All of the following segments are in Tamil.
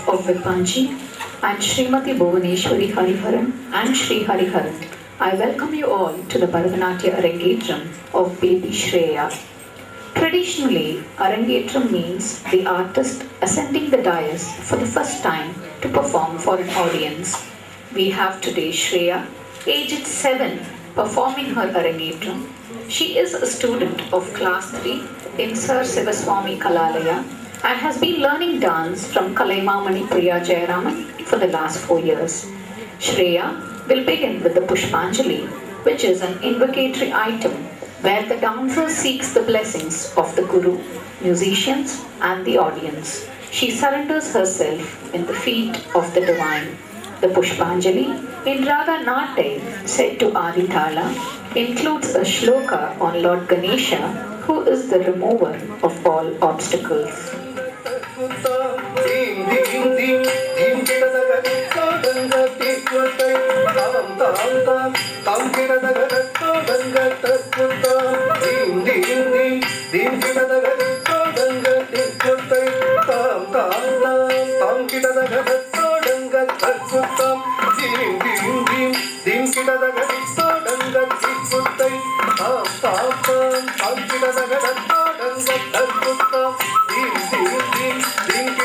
Of Vipanji and Srimati Bhuvaneshwari Hariharan and Sri Hariharan, I welcome you all to the Bharatanatyam Arangetram of baby Shreya. Traditionally, Arangetram means the artist ascending the dais for the first time to perform for an audience. We have today Shreya, aged 7, performing her Arangetram. She is a student of class 3 in Sir Sivaswamy Kalalaya and has been learning dance from Kalaimamani Priya Jayaraman for the last 4 years. Shreya will begin with the Pushpanjali, which is an invocatory item where the dancer seeks the blessings of the Guru, musicians and the audience. She surrenders herself in the feet of the divine. The Pushpanjali in Raga Nate set to Aditala includes a shloka on Lord Ganesha, who is the remover of all obstacles. Ding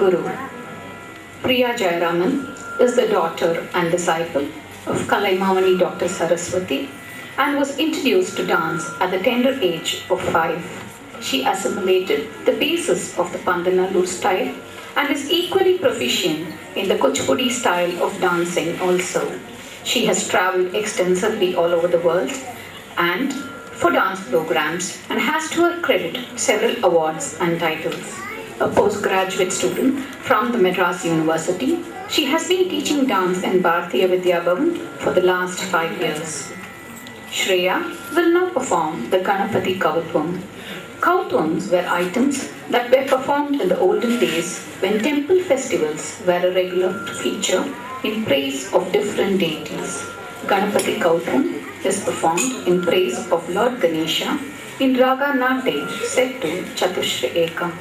Guru. Priya Jayaraman is the daughter and disciple of Kalaimamani Dr. Saraswati and was introduced to dance at the tender age of 5. She assimilated the basis of the Pandanallur style and is equally proficient in the Kuchipudi style of dancing also. She has travelled extensively all over the world and for dance programs and has to her credit several awards and titles. A postgraduate student from the Madras University, she has been teaching dance in Bharatiya Vidya Bhavan for the last 5 years. Shreya will now perform the Ganapati Kautvam. Kautvams were items that were performed in the olden days when temple festivals were a regular feature in praise of different deities. Ganapati Kautvam is performed in praise of Lord Ganesha in Raga Nate set to Chatushri Ekam.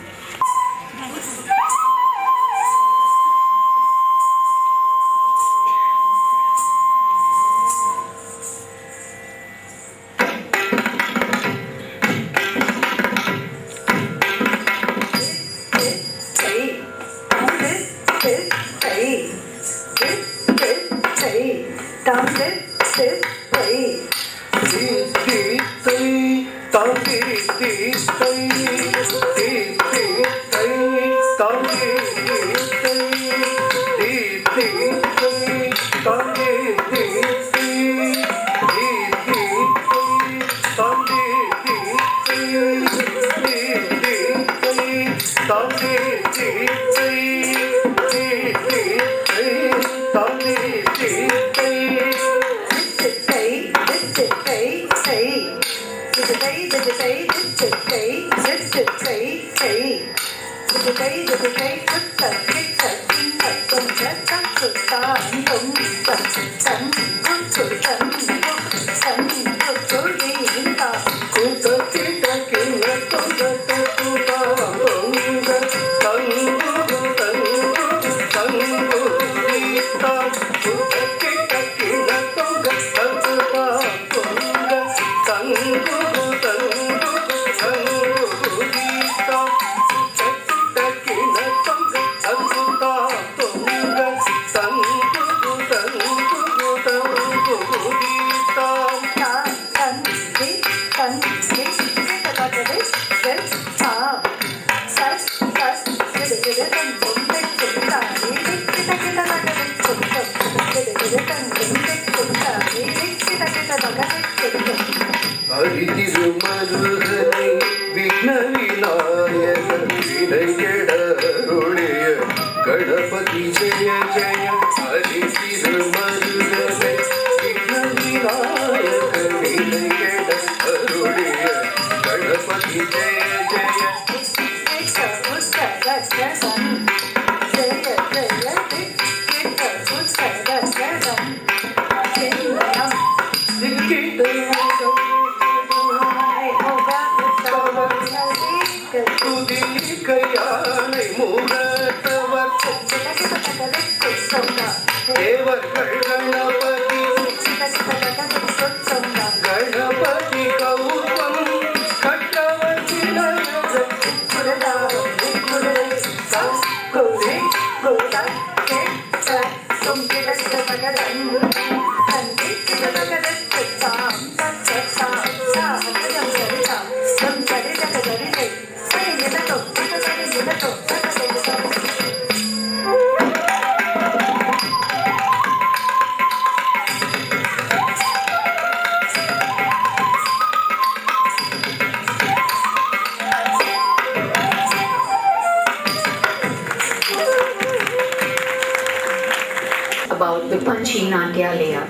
About Vipanchi Natyalaya.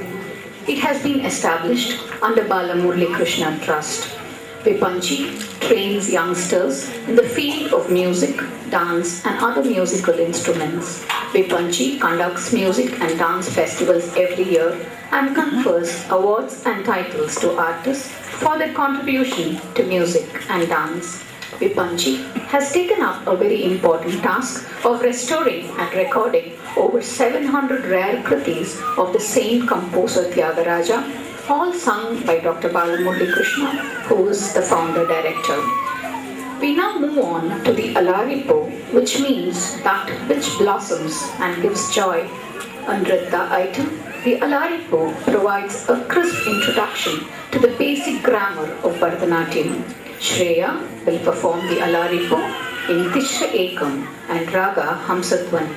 It has been established under Balamurli Krishna Trust. Vipanchi trains youngsters in the field of music, dance and other musical instruments. Vipanchi conducts music and dance festivals every year and confers awards and titles to artists for their contribution to music and dance. Vipanchi has taken up a very important task of restoring and recording over 700 rare kritis of the same composer Tyagaraja, all sung by Dr. Balamurali Krishna, who is the founder director. We now move on to the Alaripo, which means that which blossoms and gives joy. Under the item, the Alaripo provides a crisp introduction to the basic grammar of Bharatanatyam. Shreya will perform the Alaripo in Tishra Ekam and Raga Hamsatwan.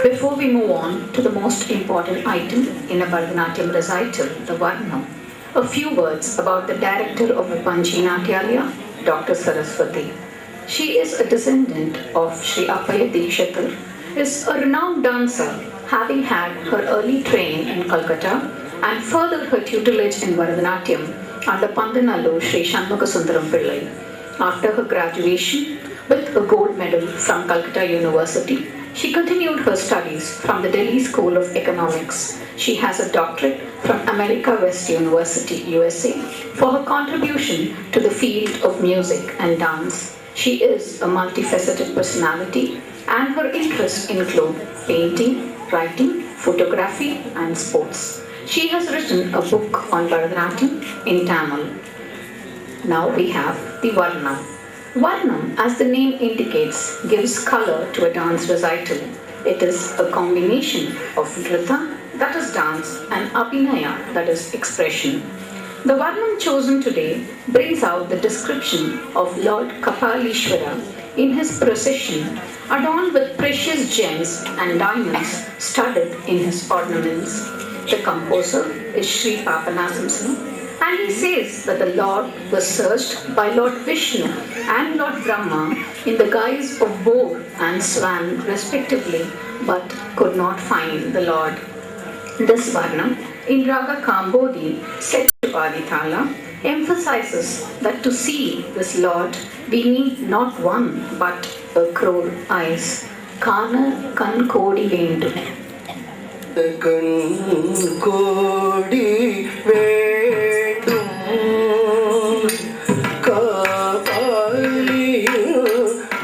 Before we move on to the most important item in a Bharatanatyam recital, the Varnam, a few words about the director of Vipanchi Natyalaya, Dr. Saraswati. She is a descendant of Sri Appaya Dekshatar, is a renowned dancer, having had her early training in Calcutta and furthered her tutelage in Bharatanatyam under Pandanallur Sri Shanmugasundaram Pillai. After her graduation with a gold medal from Calcutta University, she continued her studies from the Delhi School of Economics. She has a doctorate from America West University, USA, for her contribution to the field of music and dance. She is a multifaceted personality, and her interests include painting, writing, photography, and sports. She has written a book on Bharatanatyam in Tamil. Now we have the Varnam. Varnam, as the name indicates, gives color to a dance recital. It is a combination of Nrita, that is dance, and Abhinaya, that is expression. The Varnam chosen today brings out the description of Lord Kapalishwara in his procession, adorned with precious gems and diamonds studded in his ornaments. The composer is Sri Papanasamsana, and he says that the Lord was searched by Lord Vishnu and Lord Brahma in the guise of boar and swan respectively, but could not find the Lord. This Varnam, in Raga Kambodi, set to Aditala, emphasizes that to see this Lord, we need not one but a crore eyes. Kana kan kodi vendu. Kan kodi vendu. Kapali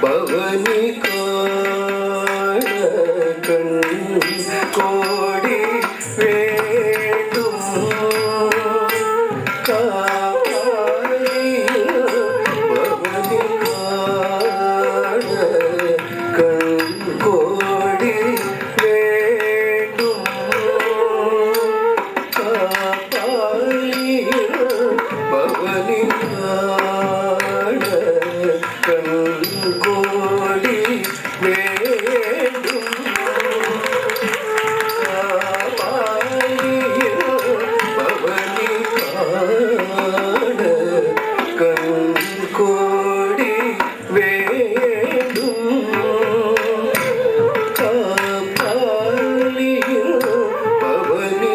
bhavani kana kan kodi vendu. Kapali bhavani kana kan kodi vendu. Kapali bhavani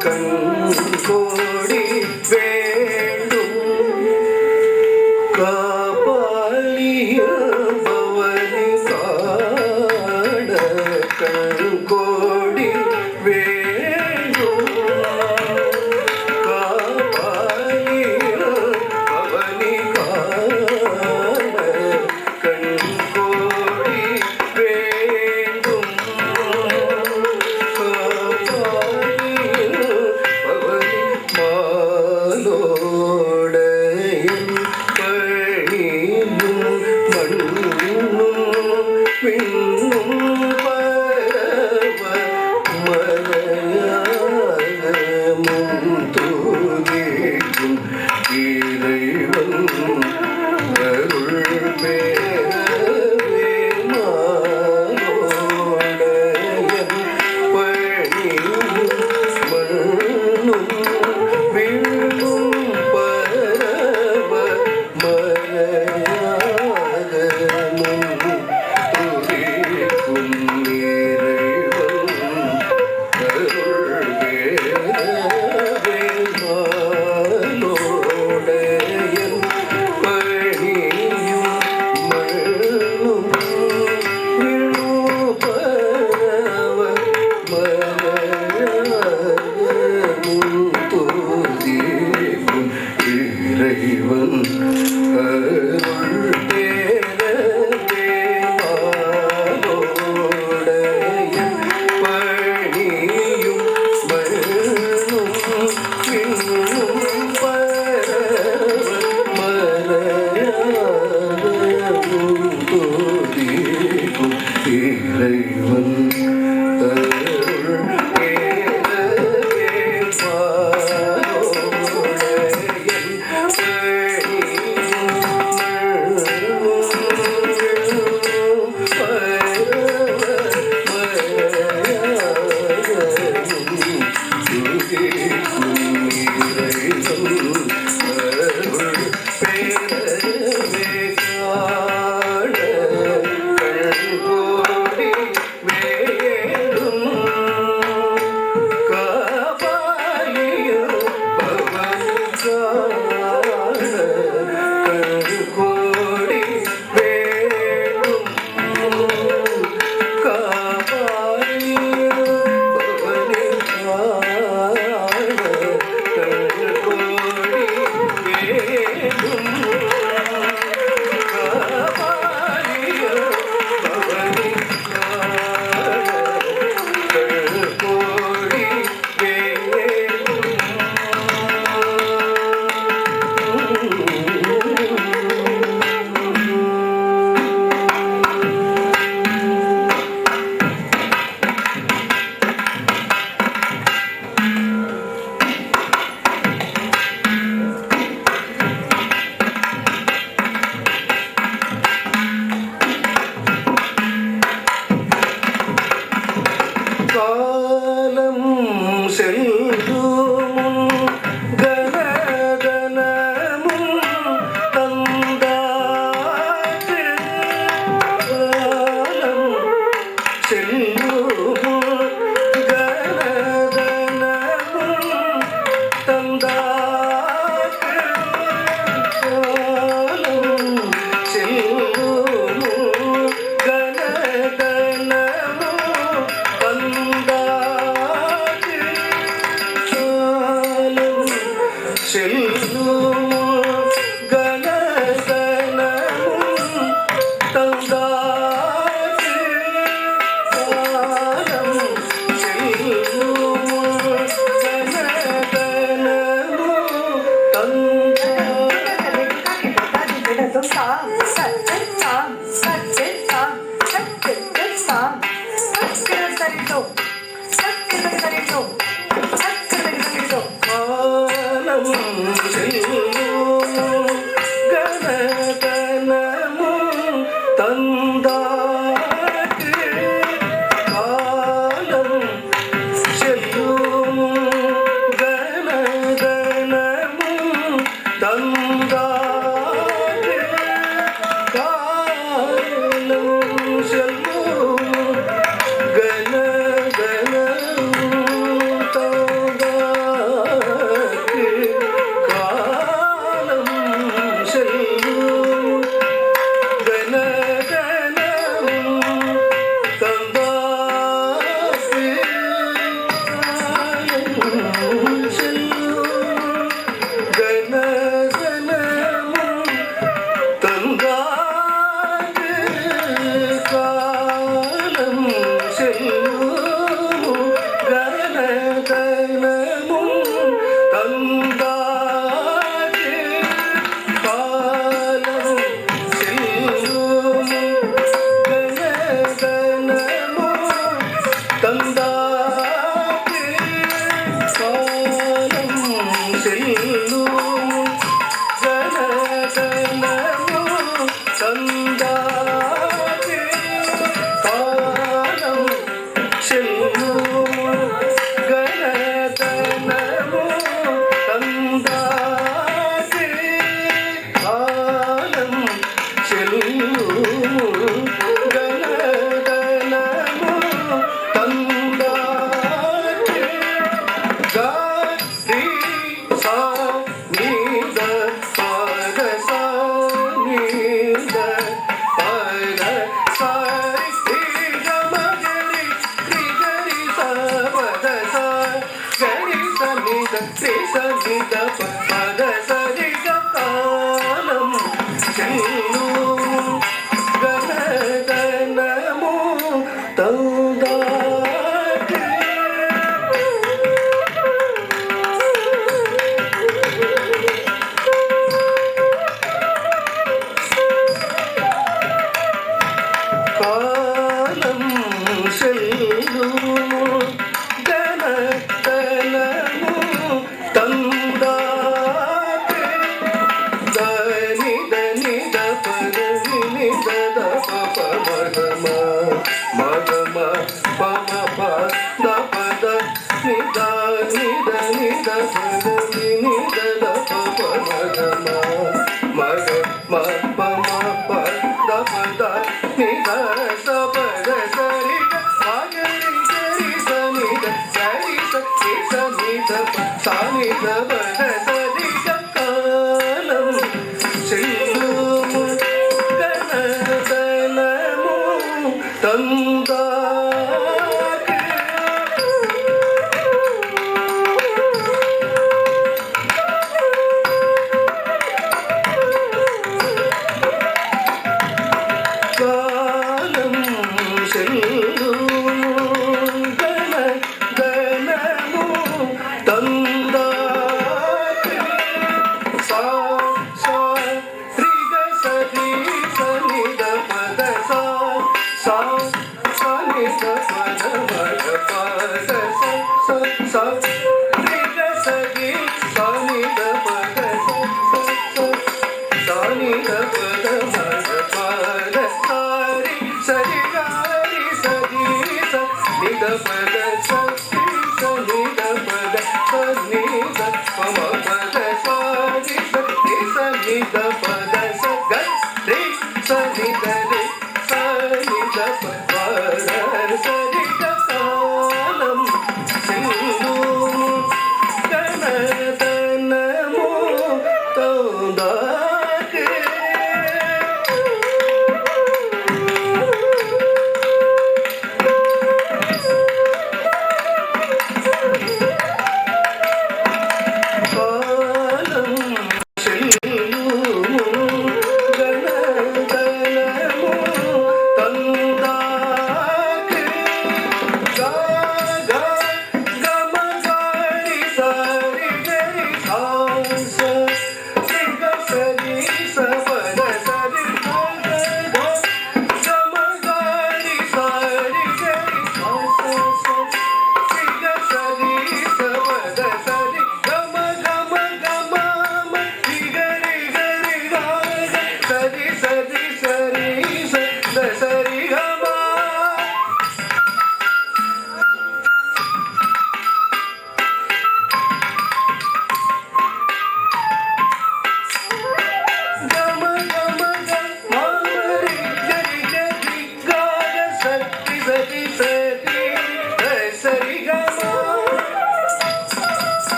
கண்கோடி வேண்டும் காப்பாளிய பவனி காண கண்கோடி வேண்டும் காப்பாளிய பவனி காண கண்கோடி வேண்டும்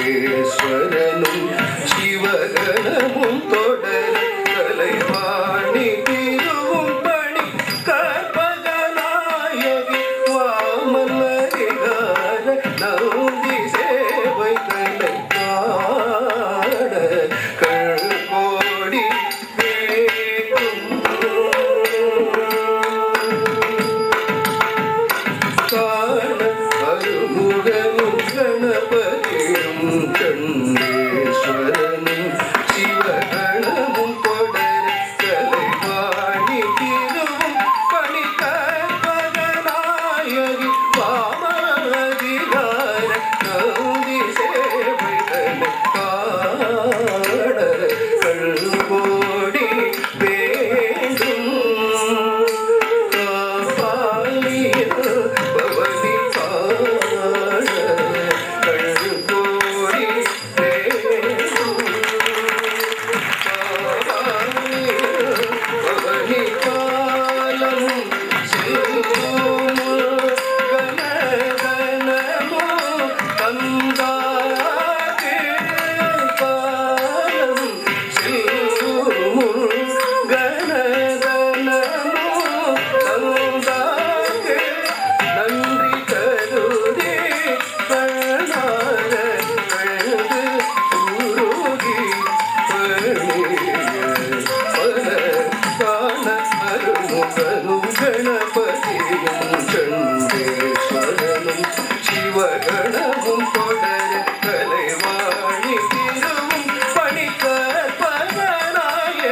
சண்டேஸ்வரனும் சிவகணமும் தொடர கலைவாணி திருவும் பணி கற்பகநாயகி வாமல்லரிகார நந்தி சேவை தலை காட கண்கோடி அருமுகனும் கணபதியும் சண்டேஸ்வரனும் சிவகணமும் தொடர கலைவாணி திருவும் பணி கற்பகநாயகி வாமல்லரிகார நந்தி சேவை தலை காட கண்கோடி வேண்டும் காபாலிய பவனி காண கண்கோடி வேண்டும் காபாலிய பவனி காலம் செல்லும் கனகனமோ கந்தாகே காலம் செல்லும் கனகனமோ கந்தாகே நன்றி கருதே பணாக அழுது உருகி பல காண அருமுகனும் கணபதியும் சண்டேஸ்வரனும் சிவகணமும் தொடர கலைவாணி திருவும் பணி கற்பகநாயகி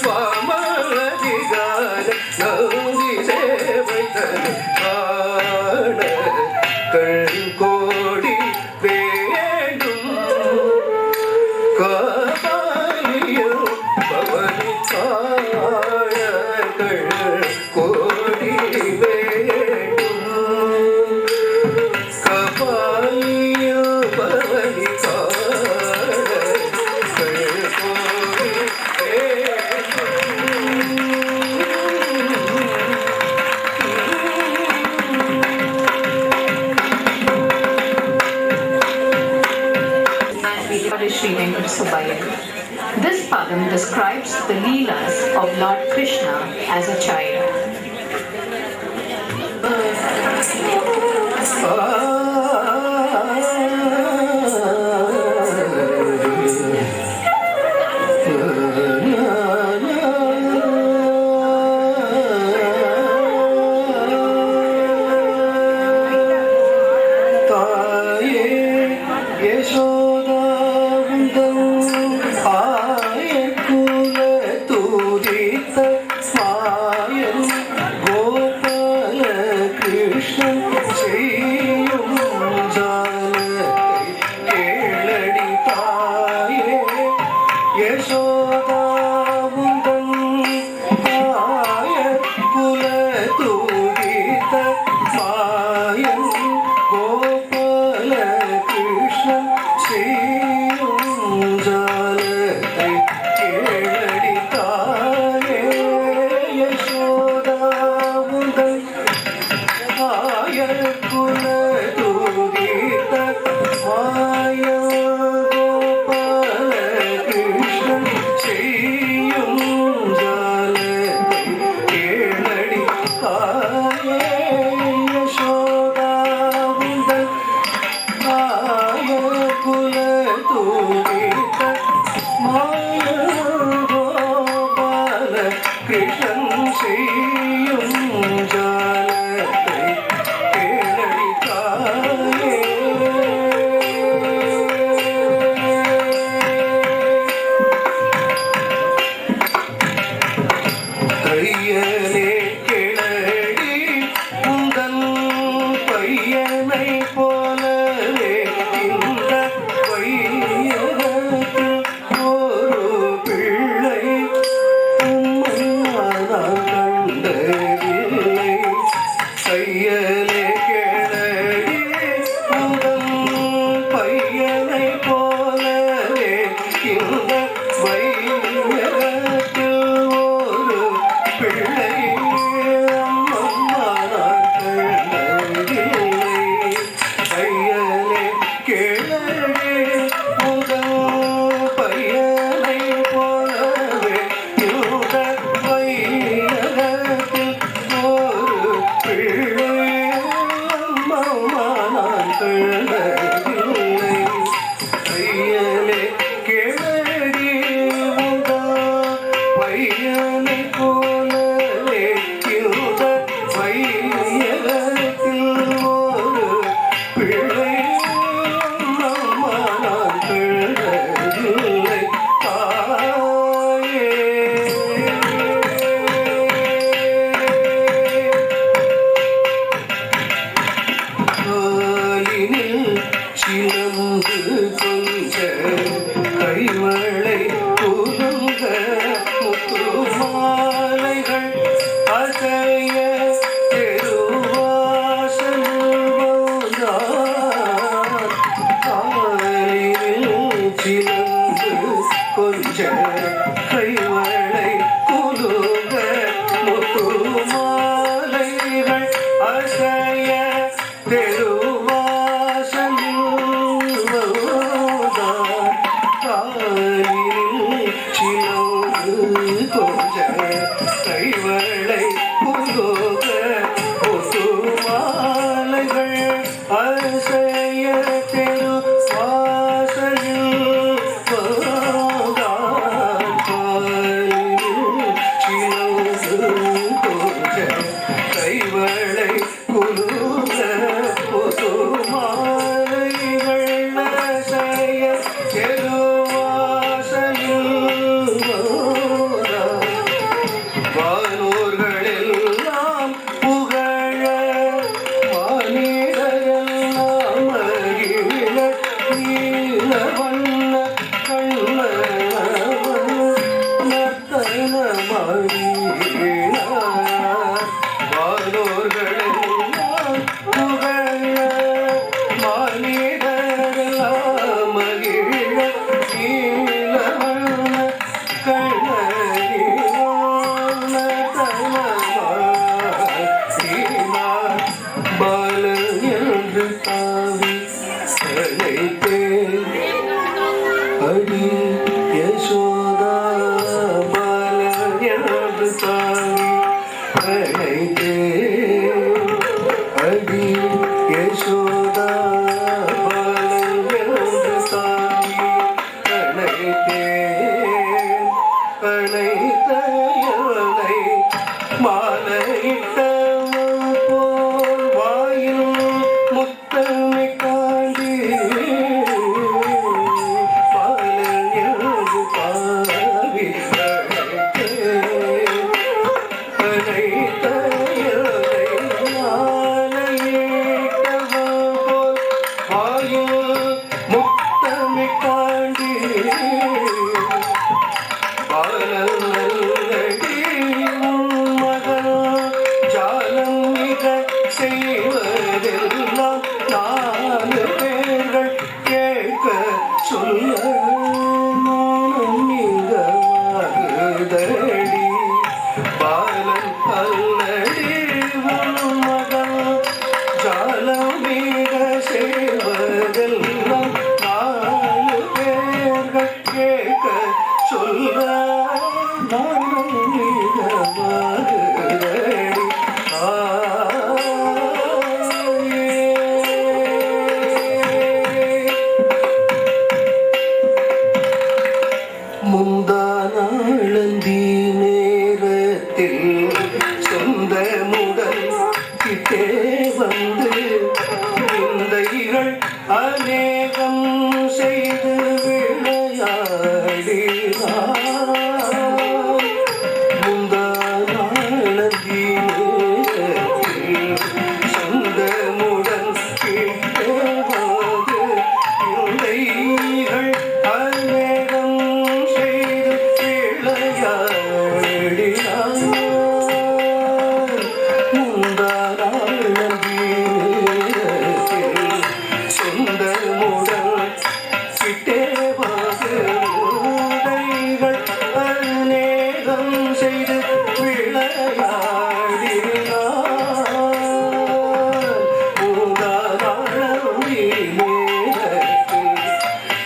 வாமல்லரிகார நந்தி சேவை தலை காண கண்கோடி வேண்டும் காபாலியும் பவனி காண கண்கோடி வேண்டும் காபாலியும் பவனி காண கண்கோடி Sri Venkata Subbiah. This padam describes the leelas of Lord Krishna as a child. தாயே யசோதாவுந்தம் ஆயக்குல தூதித்த மாயன் கோபால கிருஷ்ணன் செய்யும் ஜாலத்தை கேளடி தாயே யசோதாவுந்தம் ஆயக்குல தூதித்த மாயன் கோபால கிருஷ்ணன் செய்யும் ஜாலத்தை கேளடி தாயே யசோதாவுந்தன் ஆயக்குல தூதித்த மாய கோபால கிருஷ்ணன் செய்யும் ஜாலத்தை கேளடி தாயே யசோதாவுந்தன் ஆயக்குல தூதித்த மாய கோபால கிருஷ்ணன் செய்யும் ஜாலத்தை கேளடி தாயே தையலே கிளடி உந்தன் பையனை போலவே இந்த பையனத்தில் ஒரு பிள்ளை உம்மையானால் கண்டு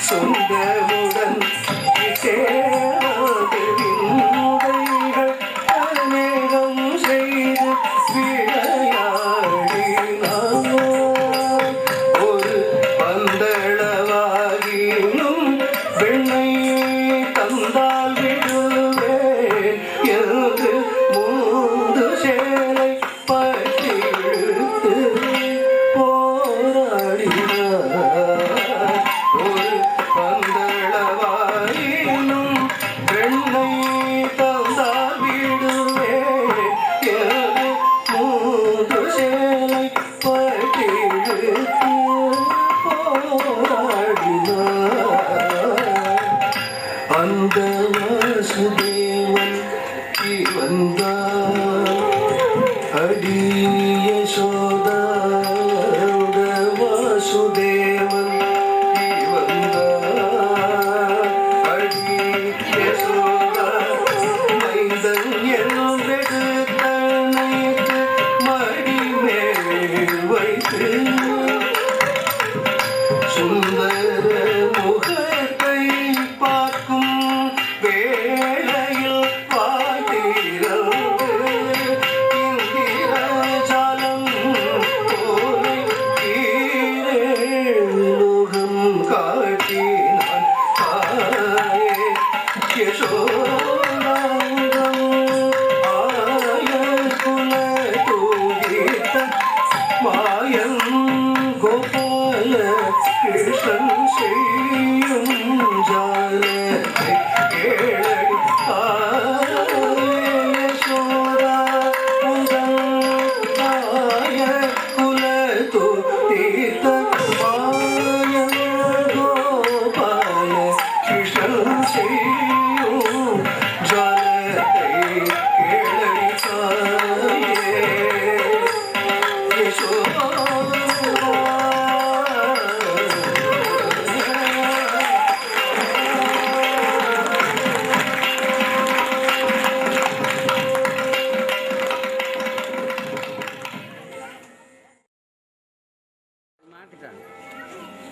சொந்தமுடன் சேராது விந்தைகள் அநேகம் செய்து விளையாடினானோ ஒரு பந்தளவாகினும் வெண்ணை தந்தால் விடுவேன் என்று மூன்று சேலை பற்றி இழுத்து போராடினார் ஒரு பந்தளவாயினும் வெண்ணை தந்தால் விடுவேன் என்று மூன்று சேலை பற்றி இழுத்து போராடினார் அந்த வாசுதேவன் வந்தார் அடி யசோதா வாசுதேவன் வந்தார் அடி யசோதா மைந்தன் என்னெடுத்தனைத்து மடி மேல் வைத்து சுந்தர முகத்தை பார்க்கும் வேளையில் பாட்டிரவு இந்திரஜாலம் போலை ஈரேலோகம் காட்டினான் தாயே யசோதாங்கம் ஆய குல தூகித்த மாயன் கோபால கிருஷ்ணன் செய்யும் ஜாலத்தை கேளடி யசோதா உந்தன் ஆய குல தூகித்த மாயன் கோபால கிருஷ்ணன் செய்யும் ஜாலத்தை கேளடி தாயே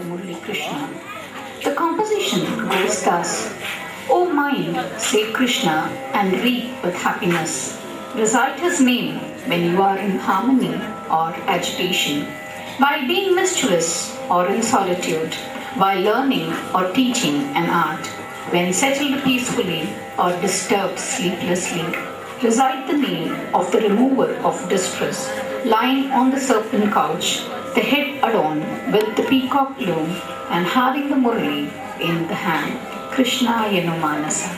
Murli Krishna. The composition goes thus: O mind, say Krishna and reap with happiness. Recite his name when you are in harmony or agitation, while being mischievous or in solitude, while learning or teaching an art, when settled peacefully or disturbed sleeplessly. Recite the name of the remover of distress, lying on the serpent couch, the head adorned with the peacock plume and having the murli in the hand. Krishna Yanumanasa.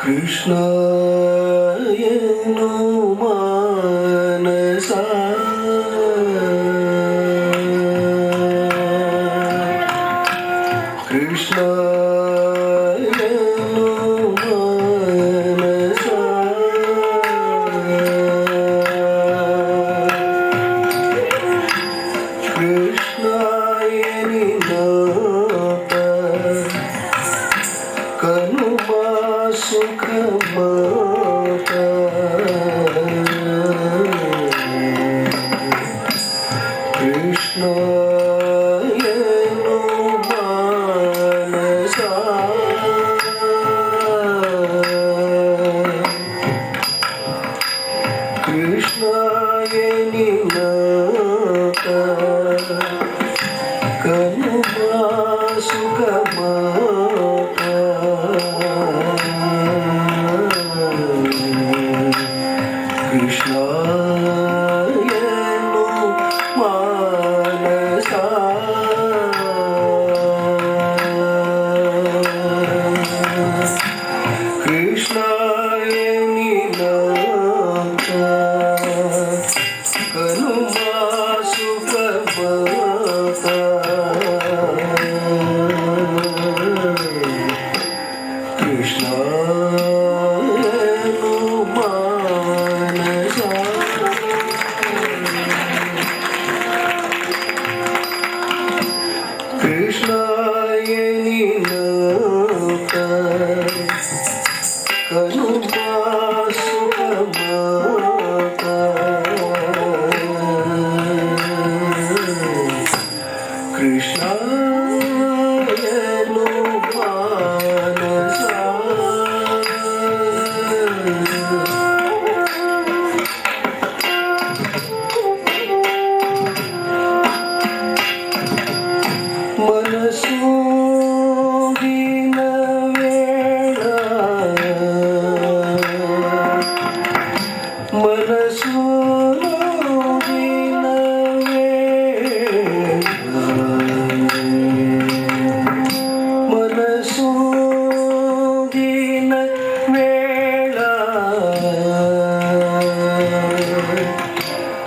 Krishna Yanumanasa Krishna Yanumanasa Krishna Yaninata Kanuma Sukhamata Krishna Yanumanasa Krishna Yaninata Kanuma Sukhamata Krishna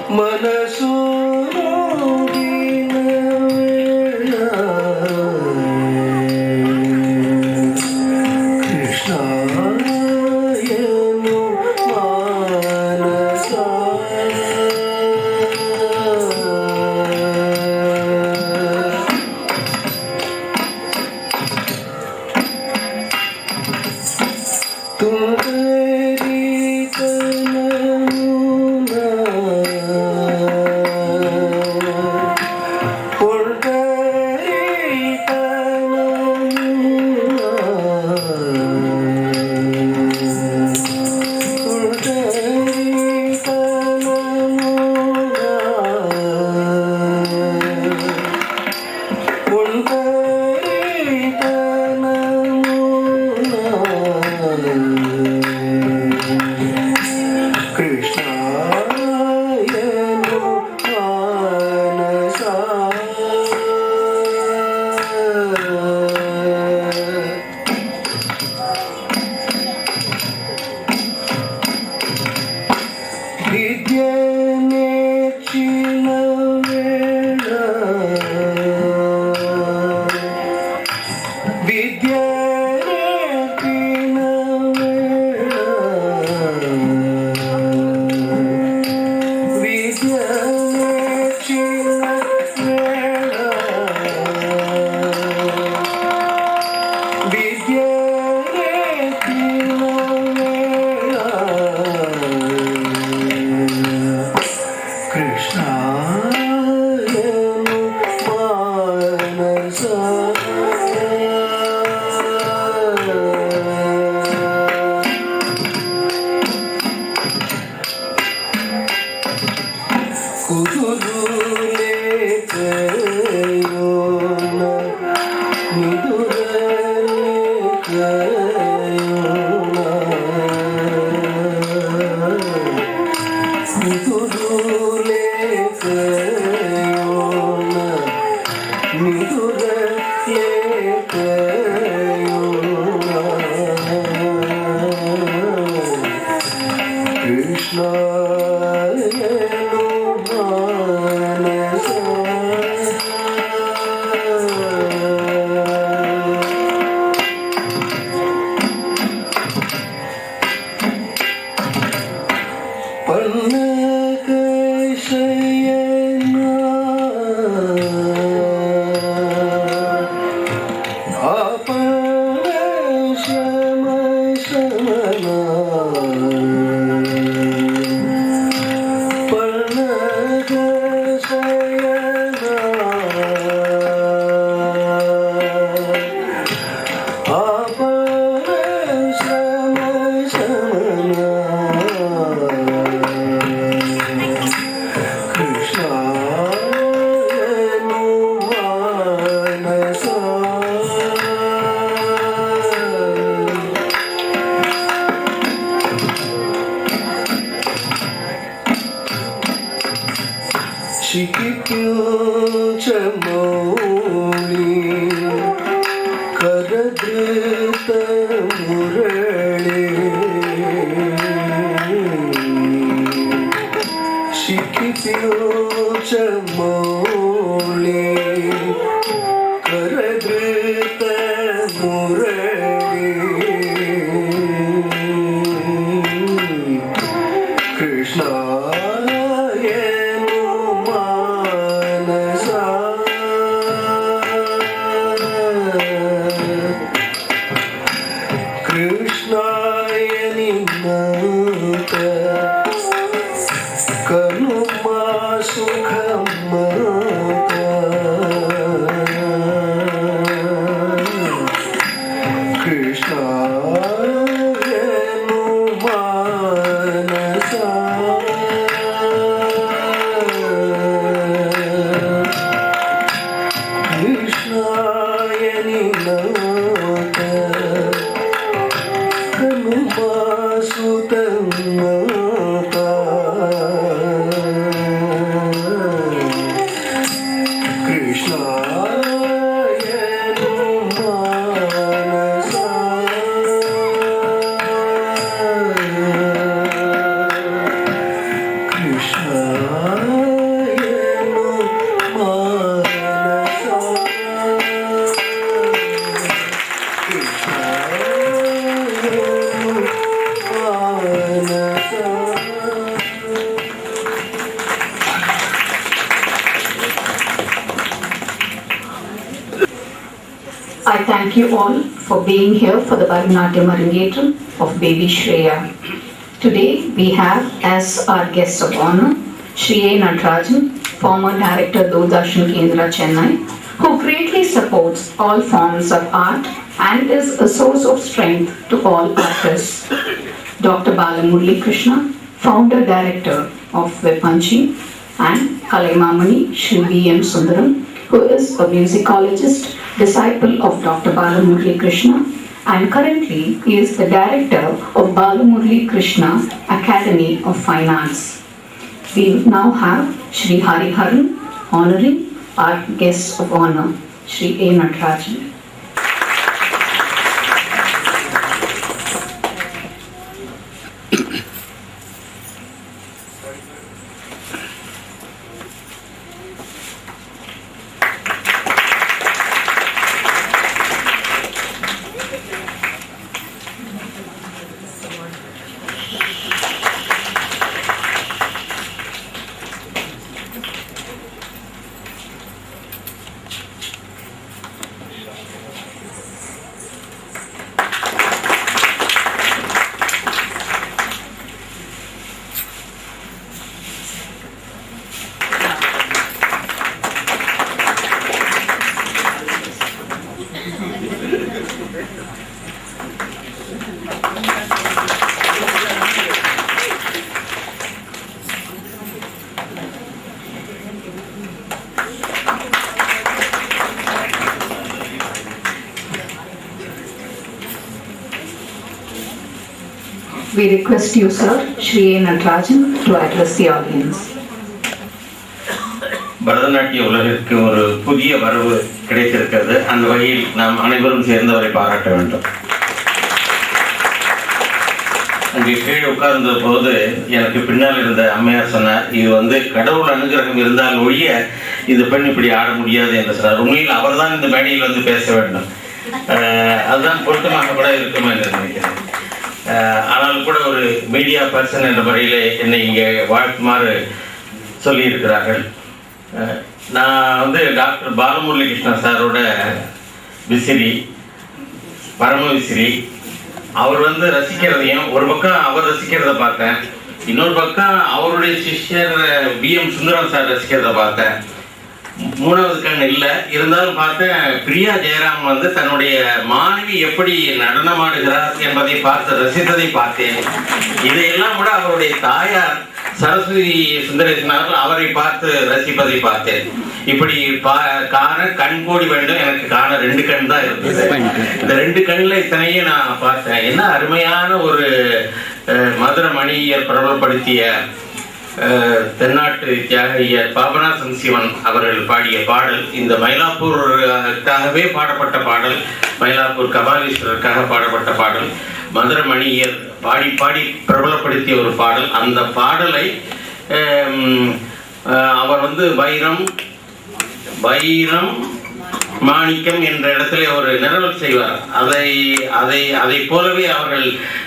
మనసు I thank you all for being here for the Bharatanatyam Arangetram of baby Shreya. Today we have as our guest of honor Shri A. Natarajan, former director Doordarshan Kendra, Chennai, who greatly supports all forms of art and is a source of strength to all artists. Dr. Balamurali Krishna, founder director of Vipanchi, and Kalaimamani Shri V. M. Sundaram, who is a musicologist, disciple of Dr. Balamurali Krishna, and currently he is the director of Balamurali Krishna Academy of Fine Arts. We now have Shri Hari Haran honoring our guest of honor, Shri A. Natarajan. We request you, sir, Shri A. Natarajan, to address the audience. பரதநாட்டிய உலகிற்கு ஒரு புதிய வரவு கிடைத்திருக்கிறது. அந்த வகையில் நாம் அனைவரும் சேர்ந்தவரை பாராட்ட வேண்டும். அங்கே கீழே உட்கார்ந்த போது எனக்கு பின்னால் இருந்த அம்மையார் சொன்னார், இது கடவுள் அனுகிரகம் இருந்தால் ஒழிய இது பெண் இப்படி ஆட முடியாது என்று சொன்னார். உண்மையில் அவர் தான் இந்த மேடையில் பேச வேண்டும். அதுதான் பொருத்தமாக கூட இருக்கும் என்று நினைக்கிறேன். ஆனால் கூட ஒரு மீடியா பர்சன் என்ற முறையில் என்னை இங்கே வாழ்த்துமாறு சொல்லியிருக்கிறார்கள். நான் டாக்டர் பாலமுரளி கிருஷ்ணா சாரோட விசிறி, பரம விசிறி. அவர் ரசிக்கிறதையும் ஒரு பக்கம் அவர் ரசிக்கிறத பார்த்தேன், இன்னொரு பக்கம் அவருடைய சிஷ்யர் வி எம் சுந்தரம் சார் ரசிக்கிறத பார்த்தேன். மூணாவது கண் இல்லை, இருந்தாலும் பார்த்தேன் பிரியா ஜெயராம் தன்னுடைய மாணவி எப்படி நடனமாடுகிறார் என்பதை ரசித்ததை பார்த்தேன். இதையெல்லாம் கூட அவருடைய தாயார் சரஸ்வதி சுந்தரேசன் அவர்கள் அவரை பார்த்து ரசிப்பதை பார்த்தேன். இப்படி காண கண் கோடி வேண்டும், எனக்கு காண 2 கண் தான் இருக்குது. இந்த 2 கண்ணில் இத்தனையும் நான் பார்த்தேன். என்ன அருமையான ஒரு மதுரமணியர் பிரபலப்படுத்திய தென்னாட்டு தியாகியர் பாபநாசம் சிவன் அவர்கள் பாடிய பாடல், இந்த மயிலாப்பூருக்காகவே பாடப்பட்ட பாடல், மயிலாப்பூர் கபாலீஸ்வரருக்காக பாடப்பட்ட பாடல், மதுரமணியர் பாடி பாடி பிரபலப்படுத்திய ஒரு பாடல். அந்த பாடலை அவர் வைரம் வைரம் மாணிக்கம் என்ற இடத்துல ஒரு நிரவல் செய்வார். அதை போலவே அவர்கள்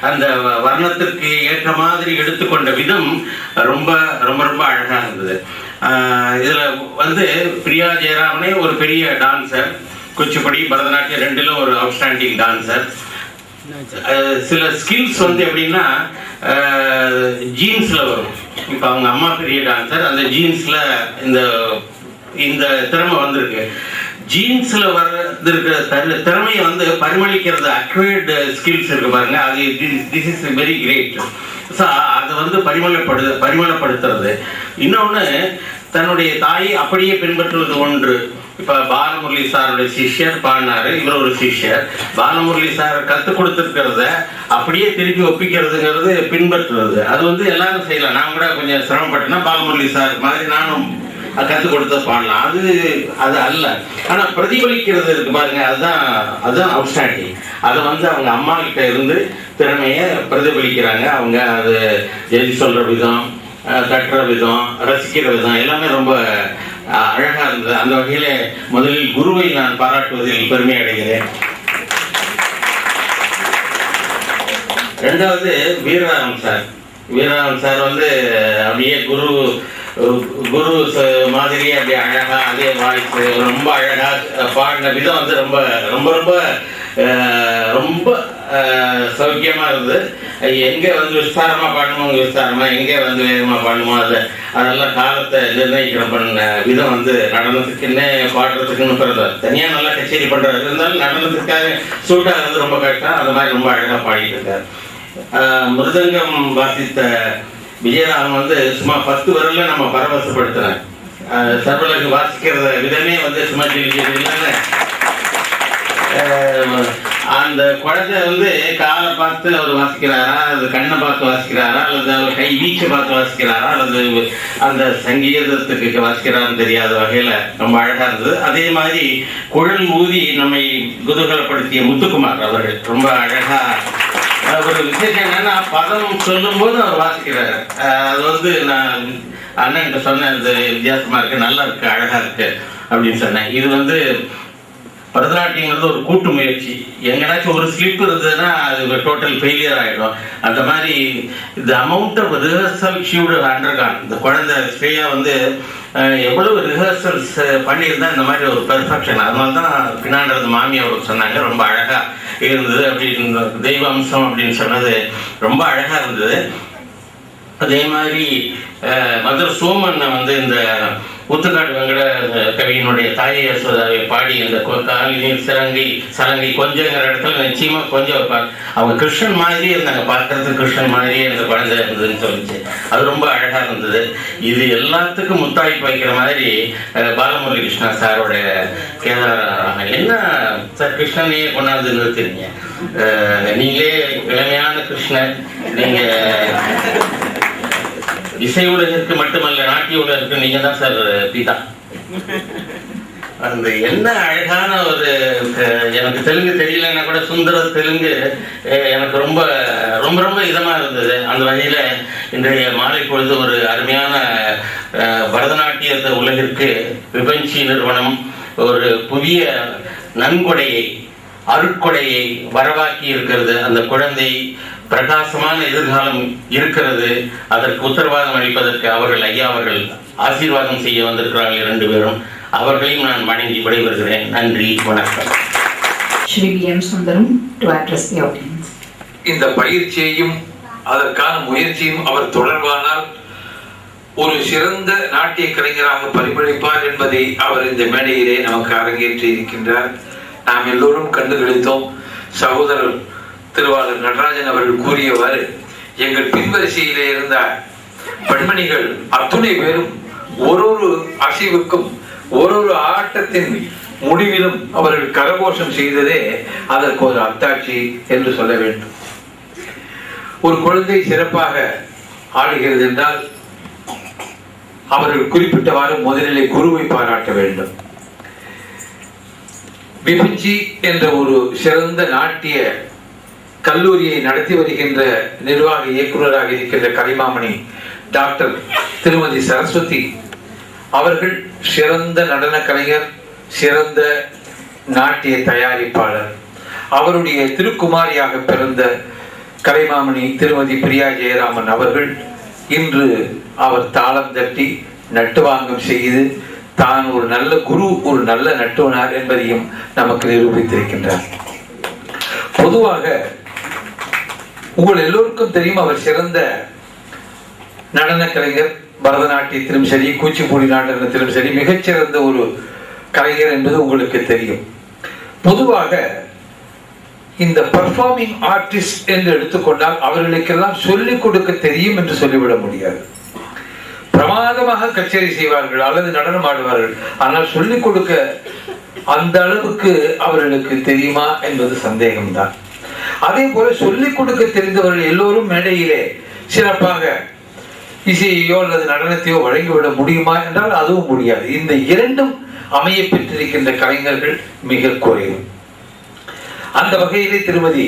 அந்த வர்ணத்திற்கு ஏற்ற மாதிரி எடுத்துக்கொண்ட விதம் ரொம்ப ரொம்ப ரொம்ப அழகாக இருந்தது. இதில் பிரியா ஜெயராமனே ஒரு பெரிய டான்சர், குச்சிப்புடி பரதநாட்டியம் 2லும் ஒரு அவுட்ஸ்டாண்டிங் டான்சர். சில ஸ்கில்ஸ் எப்படின்னா ஜீன்ஸில் வரும். இப்போ அவங்க அம்மா பெரிய டான்சர், அந்த ஜீன்ஸில் இந்த திறமை வந்திருக்கு. ஜீன்ஸில் வர்றதுக்கு திறமையை பரிமளிக்கிறது அக்வேர்டு ஸ்கில்ஸ் இருக்கு பாருங்க, அது this is very great. So அதை பரிமளப்படுத்துறது. இன்னொன்று, தன்னுடைய தாயை அப்படியே பின்பற்றுவது ஒன்று. இப்போ பாலமுரளி சாருடைய சிஷ்யர் பாடினார், இவர் ஒரு சிஷ்யர். பாலமுரளி சார் கற்றுக் கொடுத்துருக்கிறத அப்படியே திருப்பி ஒப்பிக்கிறதுங்கிறது பின்பற்றுறது. அது எல்லாரும் செய்யலாம். நான் கூட கொஞ்சம் சிரமப்பட்டேன்னா பாலமுரளி சார் மாதிரி நானும் கற்றுக் கொடுத்த பாடலாம். அது அல்ல, ஆனால் பிரதிபலிக்கிறது இருக்கு பாருங்க, அதுதான் அவுட்ஸ்டாண்டிங். அதை அவங்க அம்மா கிட்ட இருந்து திறமையை பிரதிபலிக்கிறாங்க. அவங்க அது எழுதி சொல்ற விதம், கட்டுற விதம், ரசிக்கிற விதம் எல்லாமே ரொம்ப அழகா இருந்தது. அந்த வகையில முதலில் குருவை நான் பாராட்டுவதில் பெருமை அடைகிறேன். ரெண்டாவது வீரராகவன் சார். வீரராகவன் சார் அப்படியே குரு குரு மாதிரியே அப்படி அழகா அதே வாய்ஸ் ரொம்ப அழகா பாடின விதம் வந்து ரொம்ப ரொம்ப ரொம்ப ரொம்ப சௌக்கியமா இருந்தது. எங்க வந்து விஸ்தாரமா பாடணுமோ அங்கே விஸ்தாரமா, எங்கே வந்து வேகமா பாடணுமோ அதெல்லாம் காலத்தை நிர்ணயிக்கிற பண்ண விதம் வந்து நடனத்துக்குன்னு பாடுறதுக்குன்னு பிறந்த தனியா நல்லா கச்சேரி பண்றாரு. இருந்தாலும் நடனத்துக்காக சூட் ஆகிறது ரொம்ப கஷ்டம். அந்த மாதிரி ரொம்ப அழகா பாடிட்டு இருக்காரு. மிருதங்கம் வாசித்த விஜயராமன் வந்து சும்மா 10 வரல நம்ம பரவசப்படுத்துறேன். சர்வலகு வாசிக்கிற விதமே வந்து சும்மா இல்லைன்னு அந்த குழந்தை வந்து காலை பார்த்து அவர் வாசிக்கிறாரா, அல்லது கண்ணை பார்த்து வாசிக்கிறாரா, அல்லது அவர் கை வீச்சை பார்த்து வாசிக்கிறாரா, அல்லது அந்த சங்கீதத்துக்கு வாசிக்கிறான்னு தெரியாத வகையில ரொம்ப அழகா இருந்தது. அதே மாதிரி குழல் ஊதி நம்மை குதூகலப்படுத்திய முத்துக்குமார் அவர்கள் ரொம்ப அழகா. ஒரு விசேஷம் என்னன்னா பதம் சொல்லும் போது அவர் வாசிக்கிறாரு. அது வந்து நான் அண்ணன் சொன்னேன், இது வித்தியாசமா இருக்கு, நல்லா இருக்கு, அழகா இருக்கு அப்படின்னு சொன்னேன். இது வந்து பரதநாட்டியங்கிறது ஒரு கூட்டு முயற்சி. எங்கேனாச்சும் ஒரு ஸ்லிப் இருந்ததுன்னா அது டோட்டல் ஃபெயிலியர் ஆகிடும். அந்த மாதிரி இந்த amount of rehearsal shoot undergone. இந்த குழந்தை ஸ்ரேயா வந்து எவ்வளவு ரிஹர்சல்ஸ் பண்ணியிருந்தா இந்த மாதிரி ஒரு பெர்ஃபெக்ஷன். அதனால தான் பின்னாண்டது மாமி அவருக்கு சொன்னாங்க ரொம்ப அழகா இருந்தது அப்படின்னு, தெய்வ அம்சம் அப்படின்னு சொன்னது ரொம்ப அழகா இருந்தது. அதே மாதிரி மதுரை சோமன் வந்து இந்த ஊத்துக்காடு வெங்கட கவியினுடைய தாயை யசோதாவை பாடி இந்த காலினில் சலங்கை கொஞ்சங்கிற இடத்துல நிச்சயமா கொஞ்சம் வைப்பார். அவங்க கிருஷ்ணன் மாதிரியே இருந்தாங்க, பார்க்கறதுக்கு கிருஷ்ணன் மாதிரியே இந்த குழந்தை இருந்ததுன்னு சொல்லிச்சு. அது ரொம்ப அழகா இருந்தது. இது எல்லாத்துக்கும் முத்தாய்ப்பு வைக்கிற மாதிரி பாலமுரளி கிருஷ்ணா சாரோட கேதாரம். என்ன சார் கிருஷ்ணனையே கொண்டாந்து நிறுத்துறீங்க, நீங்களே இளமையான கிருஷ்ணன், நீங்க இசை உலகிற்கு மட்டுமல்ல நாட்டிய உலகிற்கு நீங்க தான் சார் பிதா. அந்த என்ன அழகான ஒரு, எனக்கு தெலுங்கு தெரியலன்னா கூட சுந்தர தெலுங்கு எனக்கு ரொம்ப ரொம்ப ரொம்ப இதமா இருந்தது. அந்த வகையில இன்றைய மாலை பொழுது ஒரு அருமையான பரதநாட்டியத்தை உலகிற்கு விபஞ்சி நிறுவனம் ஒரு புதிய நன்கொடையை அருட்கொடையை வரவாக்கி இருக்கிறது. அந்த குழந்தை பிரகாசமான எதிர்காலம் இருக்கிறது. அதற்கு உத்தரவாதம் அளிப்பதற்கு அவர்கள் ஐயா அவர்கள் ஆசீர்வாதம் செய்ய வந்திருக்கிறார்கள் 2 பேரும். அவர்களையும் நான் வணங்கி விடைபெறுகிறேன். நன்றி, வணக்கம். Shri B.M. Sundaram to address the audience. இந்த பயிற்சியையும் அதற்கான முயற்சியும் அவர் தொடர்வானால் ஒரு சிறந்த நாட்டிய கலைஞராக பரிமளிப்பார் என்பதை அவர் இந்த மேடையிலே நமக்கு அரங்கேற்றி இருக்கின்றார். நாம் எல்லோரும் கண்டுகளித்தோம். சகோதரர் திருவாளர் நடராஜன் அவர்கள் கூறியவாறு எங்கள் பின்வரிசையிலே இருந்த பெண்மணிகள் அத்துணை பேரும் ஒரு அசைவுக்கும் ஒரு ஆட்டத்தின் முடிவிலும் அவர்கள் கரகோஷம் செய்ததே அதற்கு ஒரு அத்தாட்சி என்று சொல்ல வேண்டும். ஒரு குழந்தை சிறப்பாக ஆடுகிறது என்றால் அவர்கள் குறிப்பிட்டவாறு முதலிலே குருவை பாராட்ட வேண்டும். விபஞ்சி என்ற ஒரு சிறந்த நாட்டிய கல்லூரியை நடத்தி வருகின்ற நிர்வாக இயக்குநராக இருக்கின்ற கலைமாமணி டாக்டர் திருமதி சரஸ்வதி அவர்கள் சிறந்த நடன கலைஞர், சிறந்த நாட்டிய தயாரிப்பாளர். அவருடைய திருக்குமாரியாக பிறந்த கலைமாமணி திருமதி பிரியா ஜெயராமன் அவர்கள் இன்று அவர் தாளம் தட்டி நட்டுவாங்கம் செய்து தான் ஒரு நல்ல குரு, ஒரு நல்ல நட்டுவனார் என்பதையும் நமக்கு நிரூபித்திருக்கின்றார். பொதுவாக உங்கள் எல்லோருக்கும் தெரியும், அவர் சிறந்த நடன கலைஞர். பரதநாட்டியத்திலும் சரி, கூச்சிப்பூடி நாடகத்திலும் சரி மிகச்சிறந்த ஒரு கலைஞர் என்பது உங்களுக்கு தெரியும். பொதுவாக இந்த பர்ஃபார்மிங் ஆர்டிஸ்ட் என்று எடுத்துக்கொண்டால் அவர்களுக்கெல்லாம் சொல்லிக் கொடுக்க தெரியும் என்று சொல்லிவிட முடியாது. பிரமாதமாக கச்சேரி செய்வார்கள் அல்லது நடனம் ஆடுவார்கள். ஆனால் சொல்லிக் கொடுக்க அந்த அளவுக்கு அவர்களுக்கு தெரியுமா என்பது சந்தேகம்தான். அதே போல சொல்லிக் கொடுக்க தெரிந்தவர்கள் எல்லோரும் மேடையிலே சிறப்பாக இசையோ அல்லது நடனத்தையோ வழங்கிவிட முடியுமா என்றால் அதுவும் முடியாது. இந்த இரண்டும் அமைய பெற்றிருக்கின்ற கலைஞர்கள் மிக குறைவு. அந்த வகையிலே திருமதி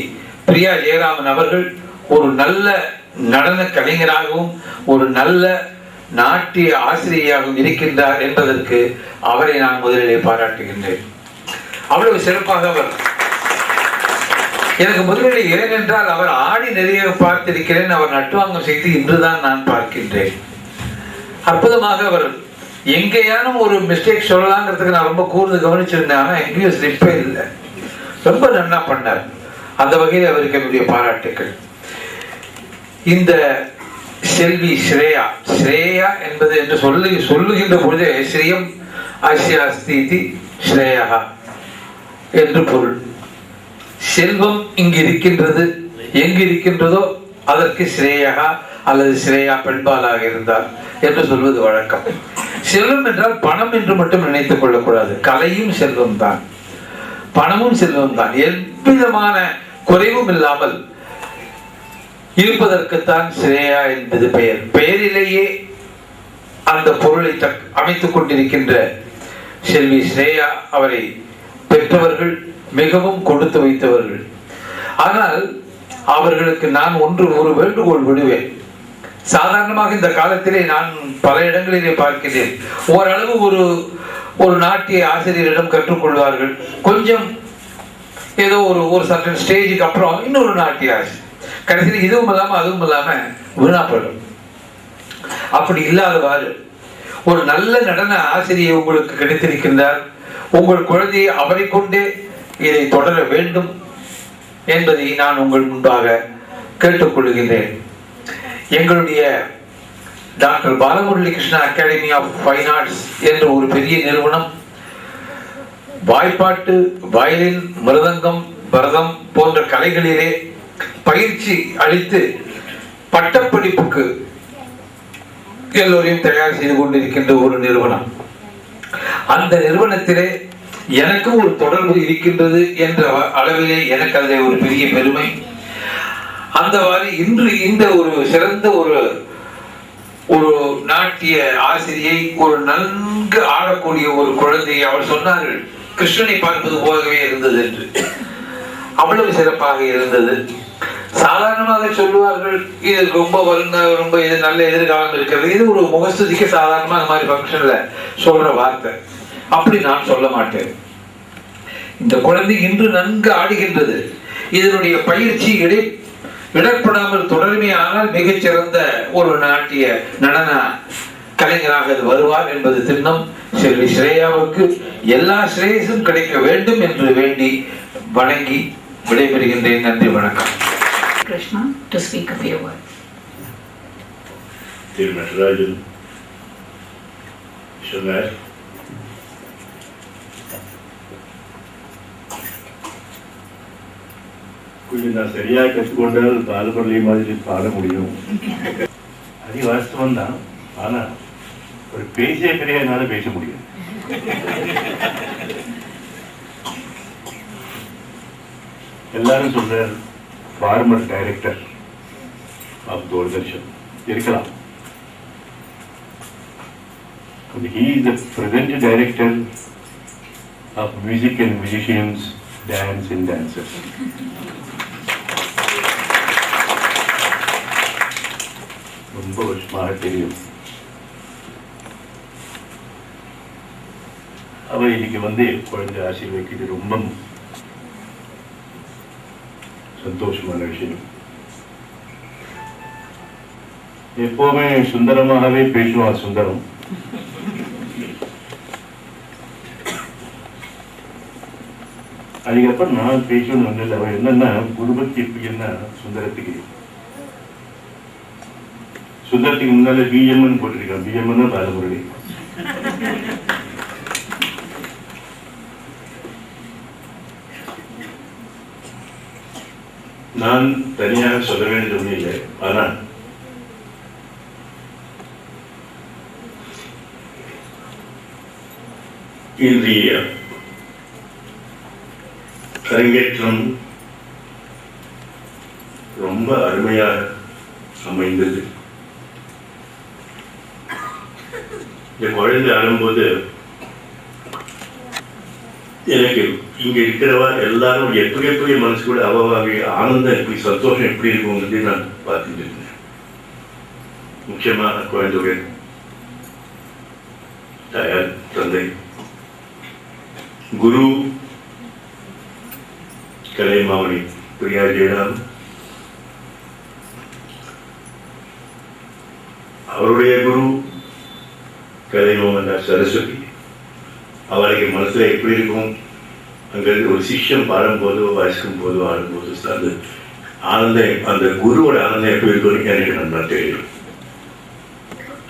பிரியா ஜெயராமன் அவர்கள் ஒரு நல்ல நடன கலைஞராகவும் ஒரு நல்ல நாட்டிய ஆசிரியராகவும் இருக்கின்றார் என்பதற்கு அவரை நான் முதலிலே பாராட்டுகின்றேன். அவ்வளவு சிறப்பாக அவர் எனக்கு முதலிலே ஏனென்றால் அவர் ஆடி நிறைய பார்த்திருக்கிறேன். அவர் நட்டுவாங்கம் செய்து இன்றுதான் நான் பார்க்கின்றேன். அற்புதமாக அவர் எங்கேயானும் ஒரு மிஸ்டேக் சொல்லலாங்கிறதுக்கு நான் ரொம்ப கூர்ந்து கவனிச்சிருந்தேன். ஆனா எங்கேயும் ஸ்லிப்பே இல்லை, ரொம்ப நன்னா பண்ணார். அந்த வகையில் அவருக்கு என்னுடைய பாராட்டுக்கள். இந்த செல்வி ஸ்ரேயா, ஸ்ரேயா என்பது என்று சொல்லுகின்ற பொழுதே ஸ்ரீயம் ஆசியாஸ்தி ஸ்ரேயா என்று பொருள். செல்வம் இங்கு இருக்கின்றது, எங்கு இருக்கின்றதோ அதற்கு ஸ்ரேயா அல்லது ஸ்ரேயா பெண்பாலாக இருந்தார் என்று சொல்வது வழக்கம். செல்வம் என்றால் பணம் என்று மட்டும் நினைத்துக் கொள்ளக்கூடாது. கலையும் செல்வம் தான், பணமும் செல்வம் தான். எவ்விதமான குறைவும் இல்லாமல் இருப்பதற்குத்தான் ஸ்ரேயா என்பது பெயர். பெயரிலேயே அந்த பொருளை அமைத்துக் கொண்டிருக்கின்ற செல்வி ஸ்ரேயா அவரை பெற்றவர்கள் மிகவும் கொடுத்து வைத்தவர்கள். ஆனால் அவர்களுக்கு நான் ஒரு வேண்டுகோள் விடுவேன். சாதாரணமாக இந்த காலத்திலே நான் பல இடங்களிலே பார்க்கிறேன், ஓரளவு ஒரு நாட்டிய ஆசிரியரிடம் கற்றுக்கொள்வார்கள். கொஞ்சம் ஏதோ ஒரு சர்டன் ஸ்டேஜுக்கு அப்புறம் இன்னொரு நாட்டிய ஆசிரியர், கடைசியில் இதுவும் இல்லாம அதுவும் இல்லாம வீணாப்படும். அப்படி இல்லாதவாறு ஒரு நல்ல நடன ஆசிரியர் உங்களுக்கு கிடைத்திருக்கின்றார். உங்கள் குழந்தையை அவரை கொண்டே இதை தொடர வேண்டும் என்பதை நான் உங்கள் முன்பாக கேட்டுக்கொள்கின்றேன். எங்களுடைய doctor Balamurali Krishna academy of fine arts என்ற ஒரு பெரிய நிறுவனம் வாய்ப்பாட்டு, வயலின், மிருதங்கம், பரதம் போன்ற கலைகளிலே பயிற்சி அளித்து பட்டப்படிப்புக்கு எல்லோரையும் தயார் செய்து கொண்டிருக்கின்ற ஒரு நிறுவனம். அந்த நிறுவனத்திலே எனக்கும் ஒரு தொடர்பு இருக்கின்றது என்ற அளவிலே எனக்கு அதில் ஒரு பெரிய பெருமை. அந்த வாரி இன்று இந்த ஒரு சிறந்த ஒரு நாட்டிய ஆசிரியை, ஒரு நன்கு ஆடக்கூடிய ஒரு குழந்தையை அவர் சொன்னார்கள், கிருஷ்ணனை பார்ப்பது போகவே இருந்தது என்று. அவ்வளவு சிறப்பாக இருந்தது. சாதாரணமாக சொல்லுவார்கள், இது ரொம்ப ரொம்ப இது நல்ல எதிர்காலம் இருக்கிறது. இது ஒரு முகஸ்துதிக்கு சாதாரணமா அந்த மாதிரி ஃபங்க்ஷன்ல சொல்ற வார்த்தை. அப்படி நான் சொல்ல மாட்டேன். இந்த குழந்தை இன்று நன்கு ஆடுகின்றது. இதனுடைய பயிற்சி இடர்படாமல் தொடர்மையானால் மிகச்சிறந்த ஒரு நாட்டிய நடன கலைஞராக இது வருவார் என்பது திண்ணம். செல்வி ஸ்ரேயாவுக்கு எல்லா ஸ்ரேயஸும் கிடைக்க வேண்டும் என்று வேண்டி வணங்கி விடைபெறுகின்றேன். நன்றி, வணக்கம். Krishna to speak a few words. திரு நடராஜன் சொன்னார், கொஞ்சம் நான் சரியாக கற்றுக்கொண்டால் பாலமுரளி மாதிரி பாட முடியும். அது வாஸ்தவம் தான். ஆனா ஒரு பேசிய பிறகு என்னால பேச முடியும். எல்லாரும் சொல்றார் ஃபார்மர் டைரக்டர் ஆஃப் தூர்தர்ஷன் இருக்கலாம். He is the present director of music and musicians, dance and dancers. ரொம்ப வருஷமாக தெரியும். அவர் இன்னைக்கு குழந்தை ஆசீர்வதிக்கிறது ரொம்ப சந்தோஷமான விஷயம். எப்பவுமே சுந்தரமாகவே பேசுவான் சுந்தரம். அதுக்கப்புறம் நான் பேசணும்னு ஒன்றில்லை. அவன் என்னன்னா குருபக்தி எப்படின்னா சுந்தரத்துக்கு முன்னால பிஎம்என் போட்டிருக்கான். பிஎம்என் பாலமுரளி. நான் தனியாக சொல்ல வேண்டிய ஒன்றும் இல்லை. ஆனால் இன்றைய அரங்கேற்றம் ரொம்ப அருமையாக அமைந்தது. இந்த குழந்தை ஆடும்போது எனக்கு இங்க இருக்கிறவா எல்லாரும் எப்படி மனசு கூட அவாவே ஆனந்தம், எப்படி சந்தோஷம் எப்படி இருக்குங்கிறது நான் பார்த்துட்டு இருந்தேன். முக்கியமாக குழந்தையுடைய தாயார், தந்தை, குரு கலைமாமணி பிரியா ஜெயராம், அவருடைய குரு கலைமாமன் சரஸ்வதி. அவளுக்கு மனசில் எப்படி இருக்கும், அங்கிருந்து ஒரு சிஷ்யம் பாடும்போதோ வாசிக்கும் போதோ ஆடும்போதோ அந்த ஆனந்தம், அந்த குருவோட ஆனந்தம் எப்படி இருக்கும்னு எனக்கு நல்லா தெரியும்.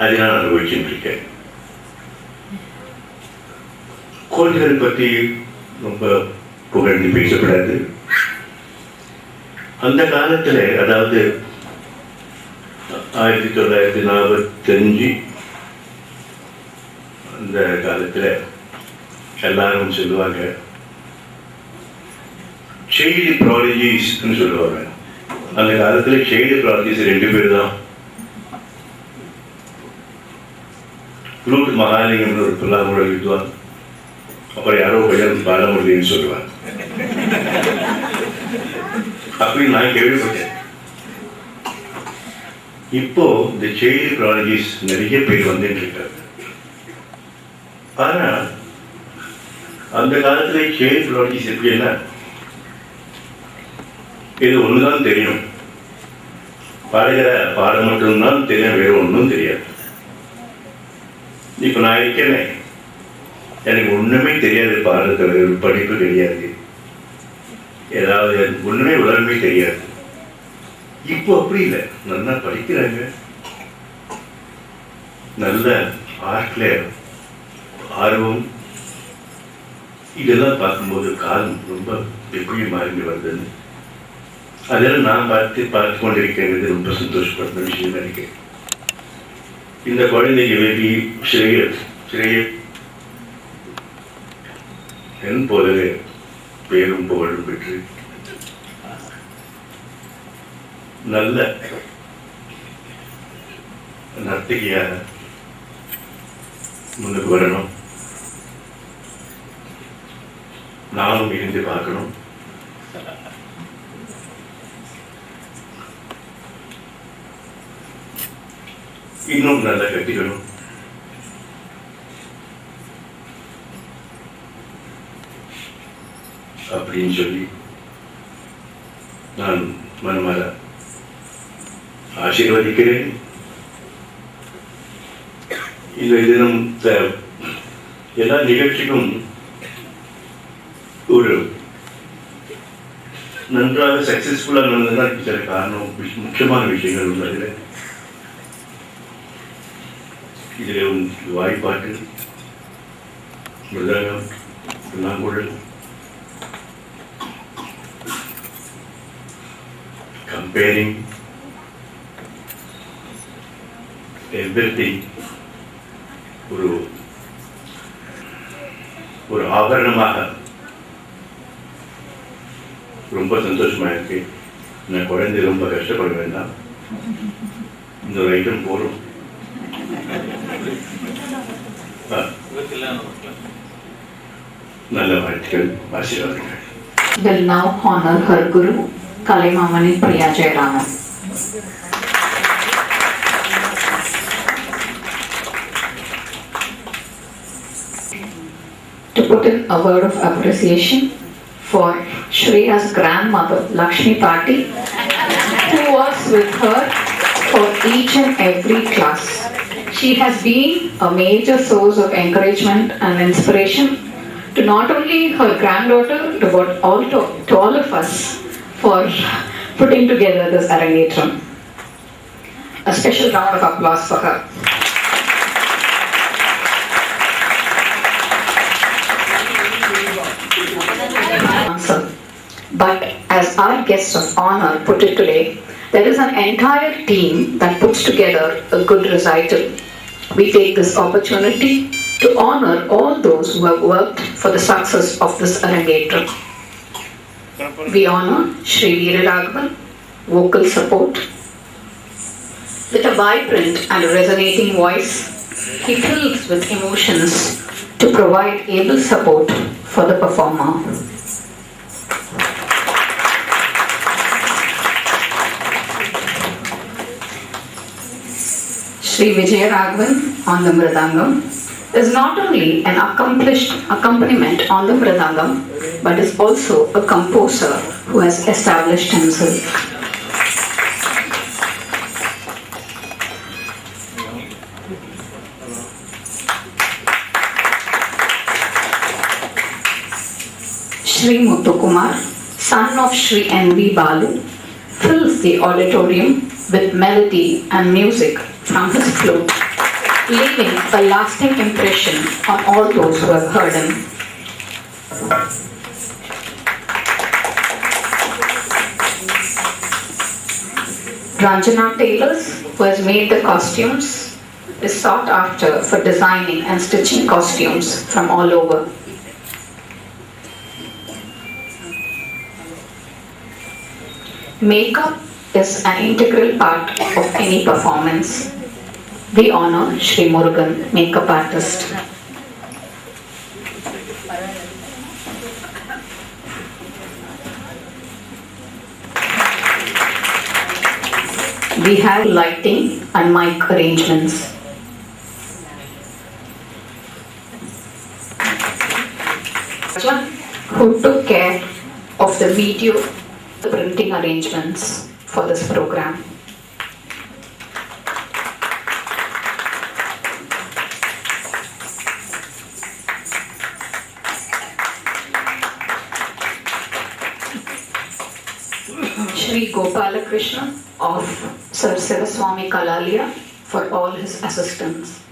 அதை நான் அனுபவிச்சுட்டு இருக்கேன். கோயில்கள் பற்றி ரொம்ப புகழ்ந்து பேசக்கூடாது. அந்த காலத்தில், அதாவது 1945 அந்த காலத்தில் எல்லாரும் சொல்லுவாங்க சைல்டு ப்ராடஜிஸ்ன்னு சொல்லுவாங்க. அந்த காலத்தில் சைல்டு ப்ராடஜிஸ் 2 பேர் தான். ஃப்ளூட் மகாலிங்கம்னு ஒரு பிள்ளாமோட வித்வான், அப்புறம் யாரோ பையன் பாலமுருகன்னு சொல்லுவாங்க. அப்படின்னு நான் கேள்விப்பட்டேன். இப்போ இந்த சைல்டு ப்ராடஜிஸ் நிறைய பேர் வந்துட்டு இருக்காங்க. ஆனா அந்த காலத்துல சைல்டு ப்ராடஜிஸ் எப்படின்னா, இது ஒண்ணுதான் தெரியும், பாடுகிற பாடம் மட்டும்தான் தெரியும், வேற ஒன்றும் தெரியாது. இப்ப நான் இருக்கேனே, எனக்கு ஒண்ணுமே தெரியாது, பாடுறது படிப்பு தெரியாது, ஏதாவது ஒண்ணுமே உலகமே தெரியாது. இப்போ அப்படி இல்லை, நல்லா படிக்கிறாங்க, நல்ல ஆர்ட்ல ஆர்வம். இதெல்லாம் பார்க்கும்போது காலம் ரொம்ப எப்படி மாறி வருதுன்னு அதெல்லாம் நான் பார்த்து கொண்டிருக்கிறது ரொம்ப சந்தோஷப்படுற விஷயம் எனக்கு. இந்த குழந்தைக்கு வேண்டி ஸ்ரேய என் போலவே பேரும் புகழும் பெற்று நல்ல நர்த்தகியாக முன்னுக்கு வரணும். நானும் இருந்து பார்க்கணும். இன்னும் நல்லா கட்டிக்கணும். அப்படின்னு சொல்லி நான் மனமார ஆசீர்வதிக்கிறேன். இந்த தினம் எல்லா நிகழ்ச்சிக்கும் ஒரு நன்றாக சக்சஸ்ஃபுல்லாக நடந்ததுதான் சில காரணம், முக்கியமான விஷயங்கள் உள்ளது. இதில் வாய்ப்பாட்டு, மிருதங்கம், புல்லாங்குழல், கம்பேரிங், எவ்ரிதிங் ஒரு ஆபரணமாக ரொம்ப சந்தோஷமா இருக்கு. நான் குழந்தை ரொம்ப கஷ்டப்பட வேண்டாம், இந்த ஒரு ஐட்டம் போறோம். நல்ல வாழ்த்துக்கள், ஆசீர்வாதங்கள். Will now honor her Guru, Kalaimamani Priya Jayaraman. To put in a word of appreciation for Shreya's grandmother, Lakshmi Pati, who was with her for each and every class. She has been a major source of encouragement and inspiration to not only her granddaughter, but also to all of us for putting together this Arangetram. A special round of applause for her. But as our guest of honor put it today, there is an entire team that puts together a good recital. We take this opportunity to honor all those who have worked for the success of this Arangetram. We honor Shri Veeraraghavan, vocal support. With a vibrant and resonating voice, he fills with emotions to provide able support for the performer. Shri Vijayaraghavan on the Mridangam is not only an accomplished accompaniment on the Mridangam, but is also a composer who has established himself. Shri Muthukumar, son of Shri N.V. Balu, fills the auditorium with melody and music from his flute, leaving a lasting impression on all those who have heard him. Ranjana Tailors, who has made the costumes, is sought after for designing and stitching costumes from all over. Makeup is an integral part of any performance. We honor Shri Murugan, makeup artist. We have lighting and mic arrangements. Who took care of the video printing arrangements for this program. Shri Gopalakrishna of Sir Sivaswamy Kalalia for all his assistants.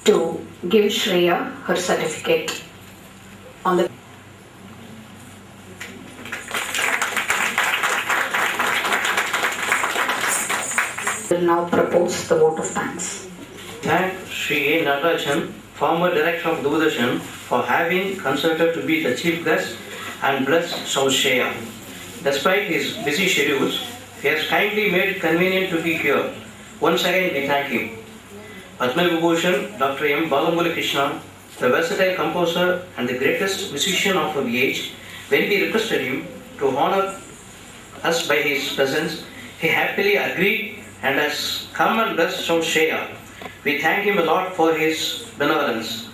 To give Shreya her certificate on the will now propose the vote of thanks. Thank Shri A. Natarajan, former director of Doordarshan, for having consented to be the chief guest and bless South Shreya. Despite his busy schedules, he has kindly made it convenient to be here. Once again, we thank him. Padma Vibhushan, Dr. M. Balamuli Krishna, the versatile composer and the greatest musician of our age, when we requested him to honor us by his presence, he happily agreed and has come and blessed South Shreya. We thank him a lot for his benevolence.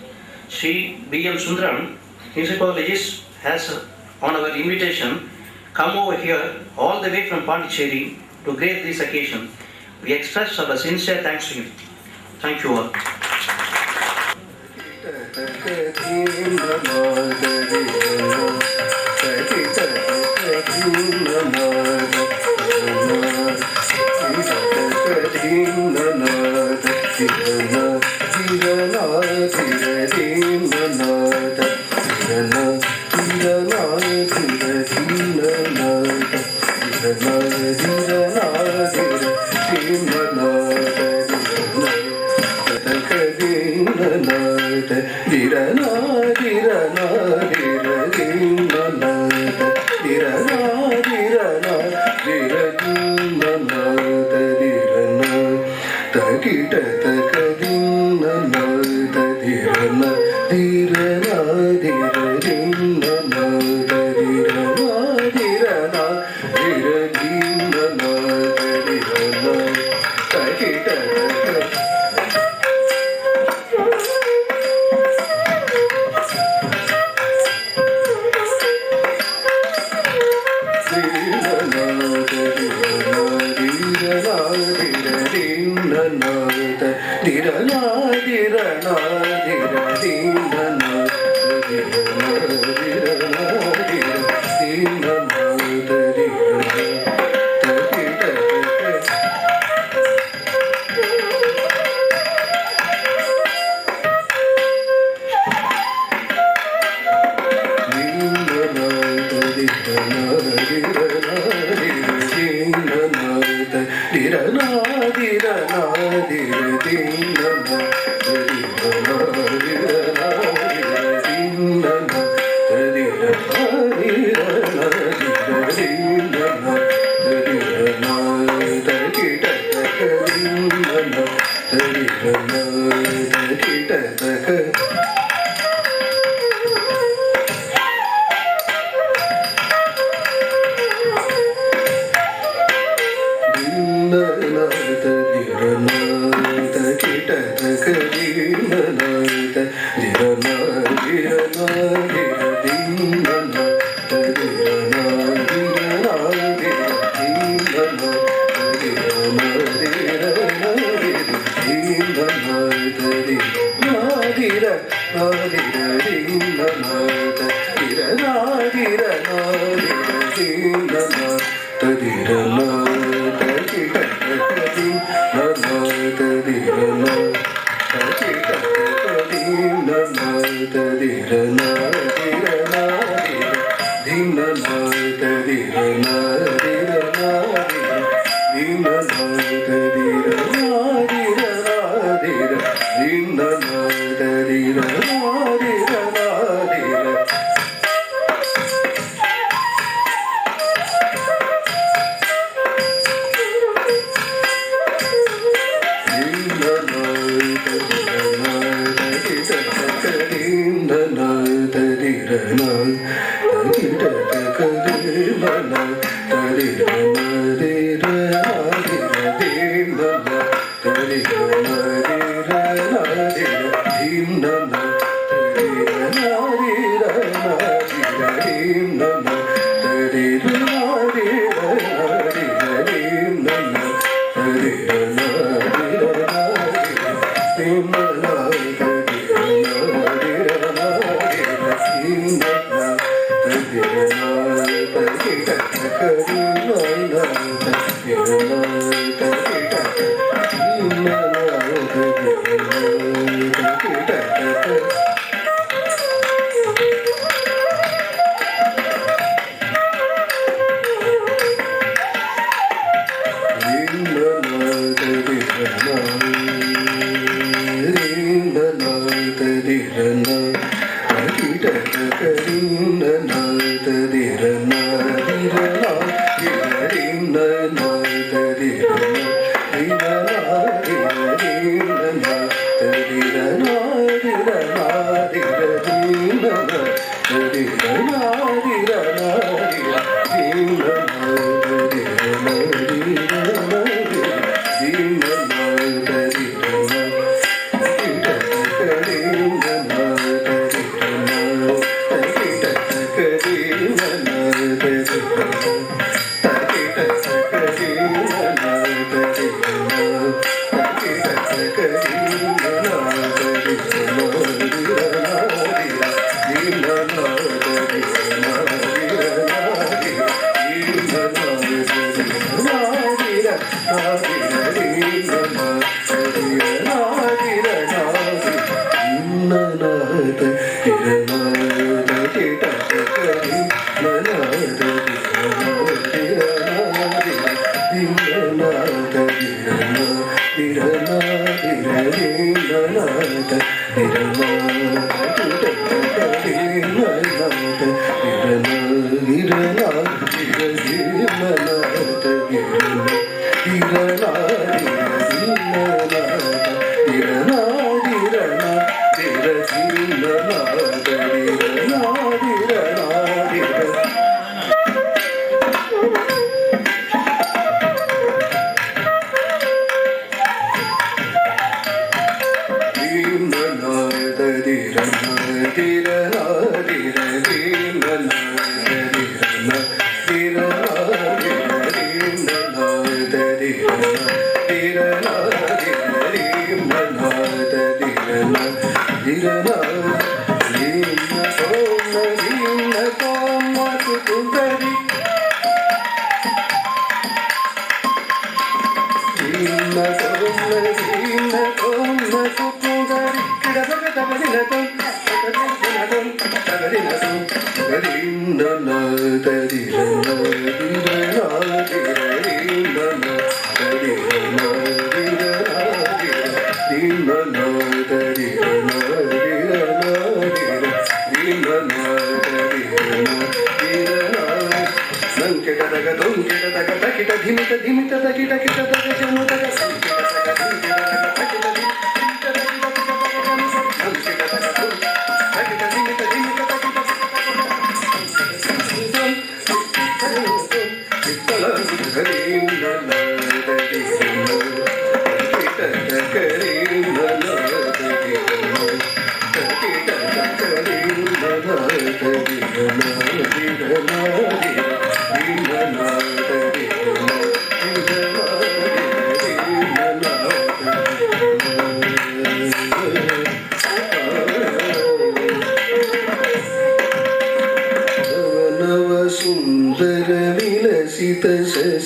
Shri B.M. Sundaram, musicologist, has on our invitation come over here all the way from Pondicherry to grace this occasion. We express our sincere thanks to him. Thank you all.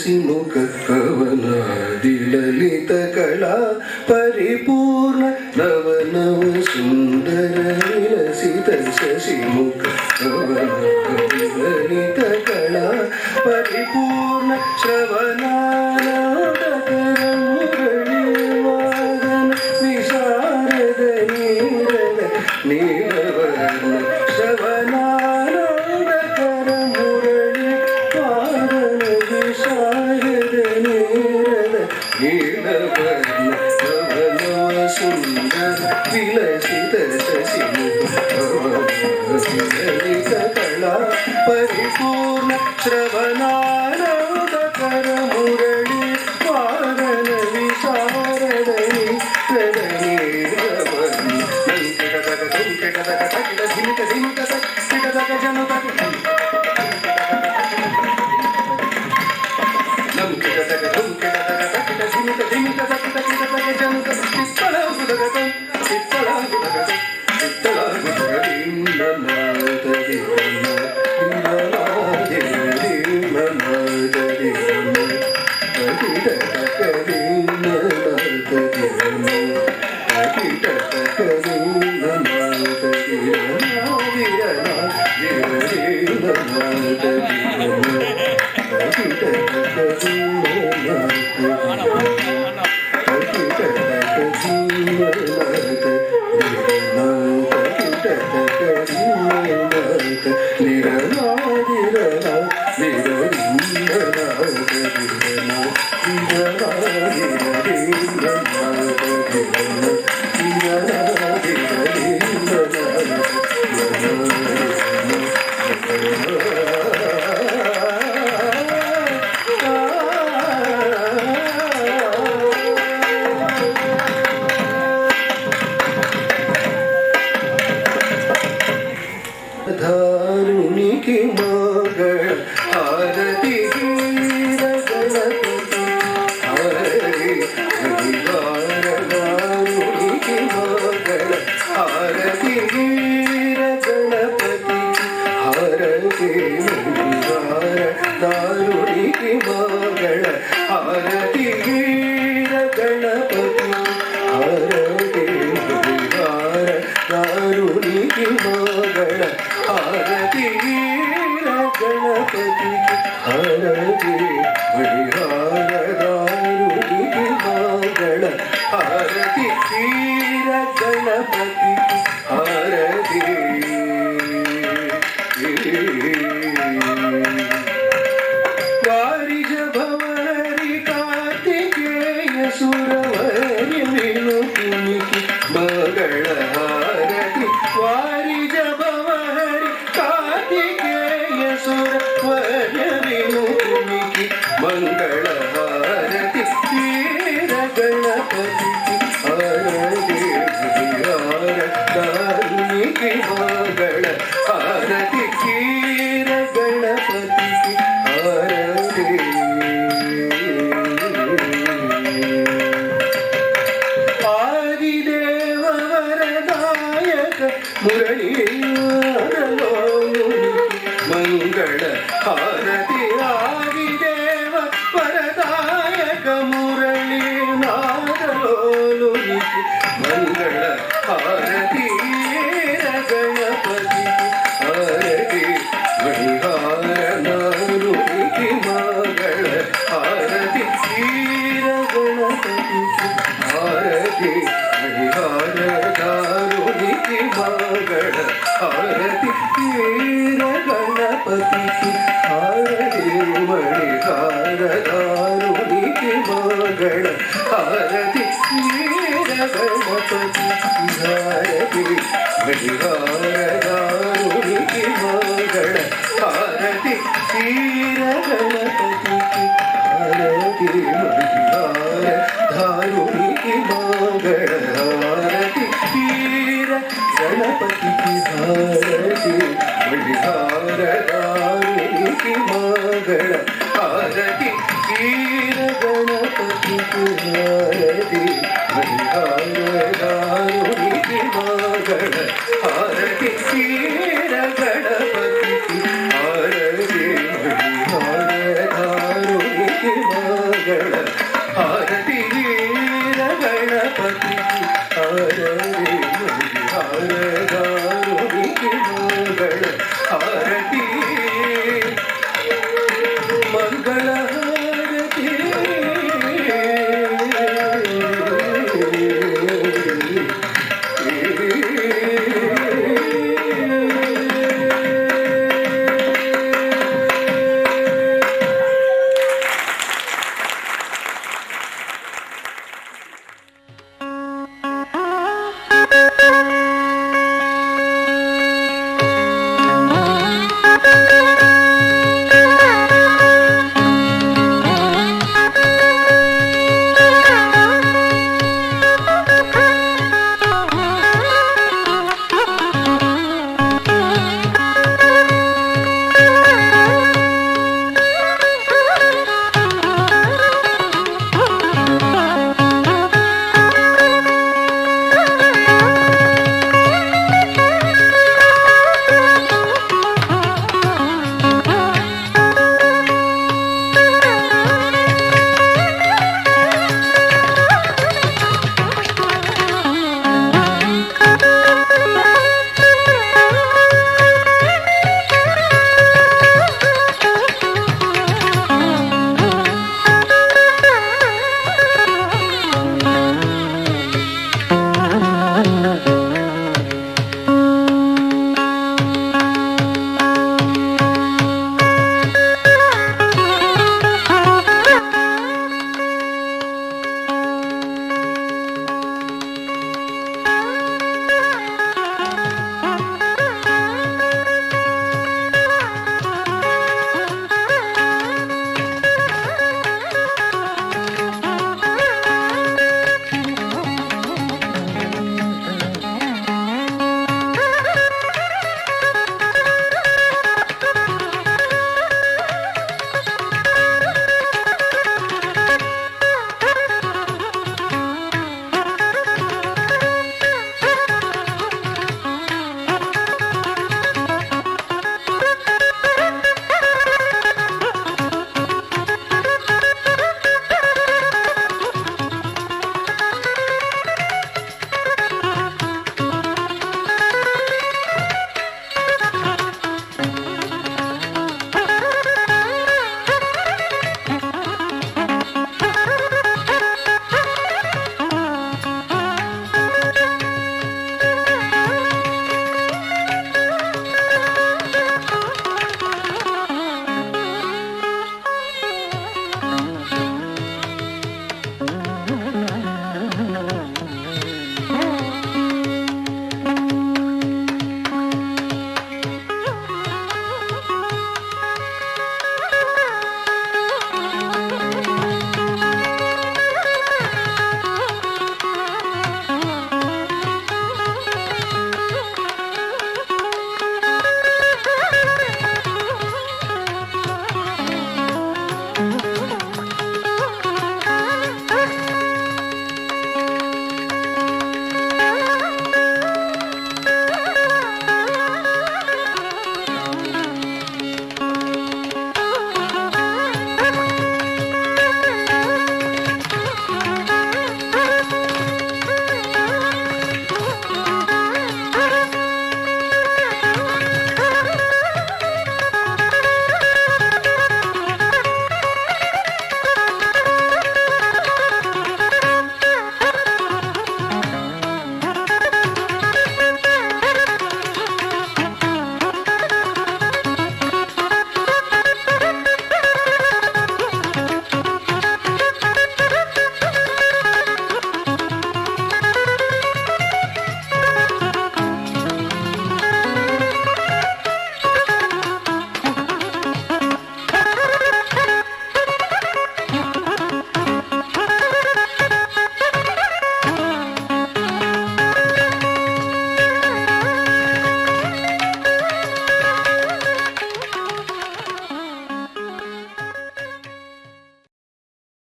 శశిముఖ కవనాది లలిత కళా పరిపూర్ణ నవ నవ సుందర విలసిత శశిముఖ కవనాది లలిత కళా పరిపూర్ణ శ్రవణానాదకర మురళీ వాదన విశారద నీరద నీలవర్ణ శ్రవణానాదకర మురళీ వాదన విశారద నీరద నీలవర్ణ నవ నవ సుందర విలసిత శశిముఖ లలిత కళా పరిపూర్ణ శ్రవణానాదకర మురళీ వాదన విశారద నీరద నీలవర్ణ ధారునికి మగళ హారతి గణపతి హరి ధారునికి మగళ హారతి గణపతి హరతి దారునికి మగళ హారతి గణపతి హరతి దారునికి మగళ హారతి గణపతి హరతి బడిహార దారునికి మగళ హారతి గణపతి హరతి వారిజ భవరి కార్తికేయ సురవరి వినుకునికి మగళ హారతి వారిజ భవరి కార్తికేయ సురవరి వినుకునికి మంగళ హారతి వీర గణపతికి హారతి హరిహార దారునికి మగళ హారతి వీర గణపతికి హారతి ఆదిదేవ వరదాయక మురళీలోనునికి మంగళ హారతి ఆదిదేవ వరదాయక మురళీనాదలోనునికి మంగళ హారతి గణపతికి హారతి మణిహార నారునికి మంగళ హారతి వీర గణపతికి హారతి మణిహార దారునికి మంగళ హారతి వీర గణపతికి హారతి మణిహార దారునికి మంగళ హారతి వీర గణపతికి హారతి మణిహార దారునికి మంగళ హారతి వీర గణపతికి హారతి మణిహార దారునికి మంగళ హారతి వీర గణపతికి హారతి మణిహార దారునికి మంగళ హారతి వీర గణపతికి హారతి మణిహార దారునికి మంగళ హారతి వీర గణపతికి హారతి మణిహార దారునికి హారతి వీర గణపతికి హారతి హారగా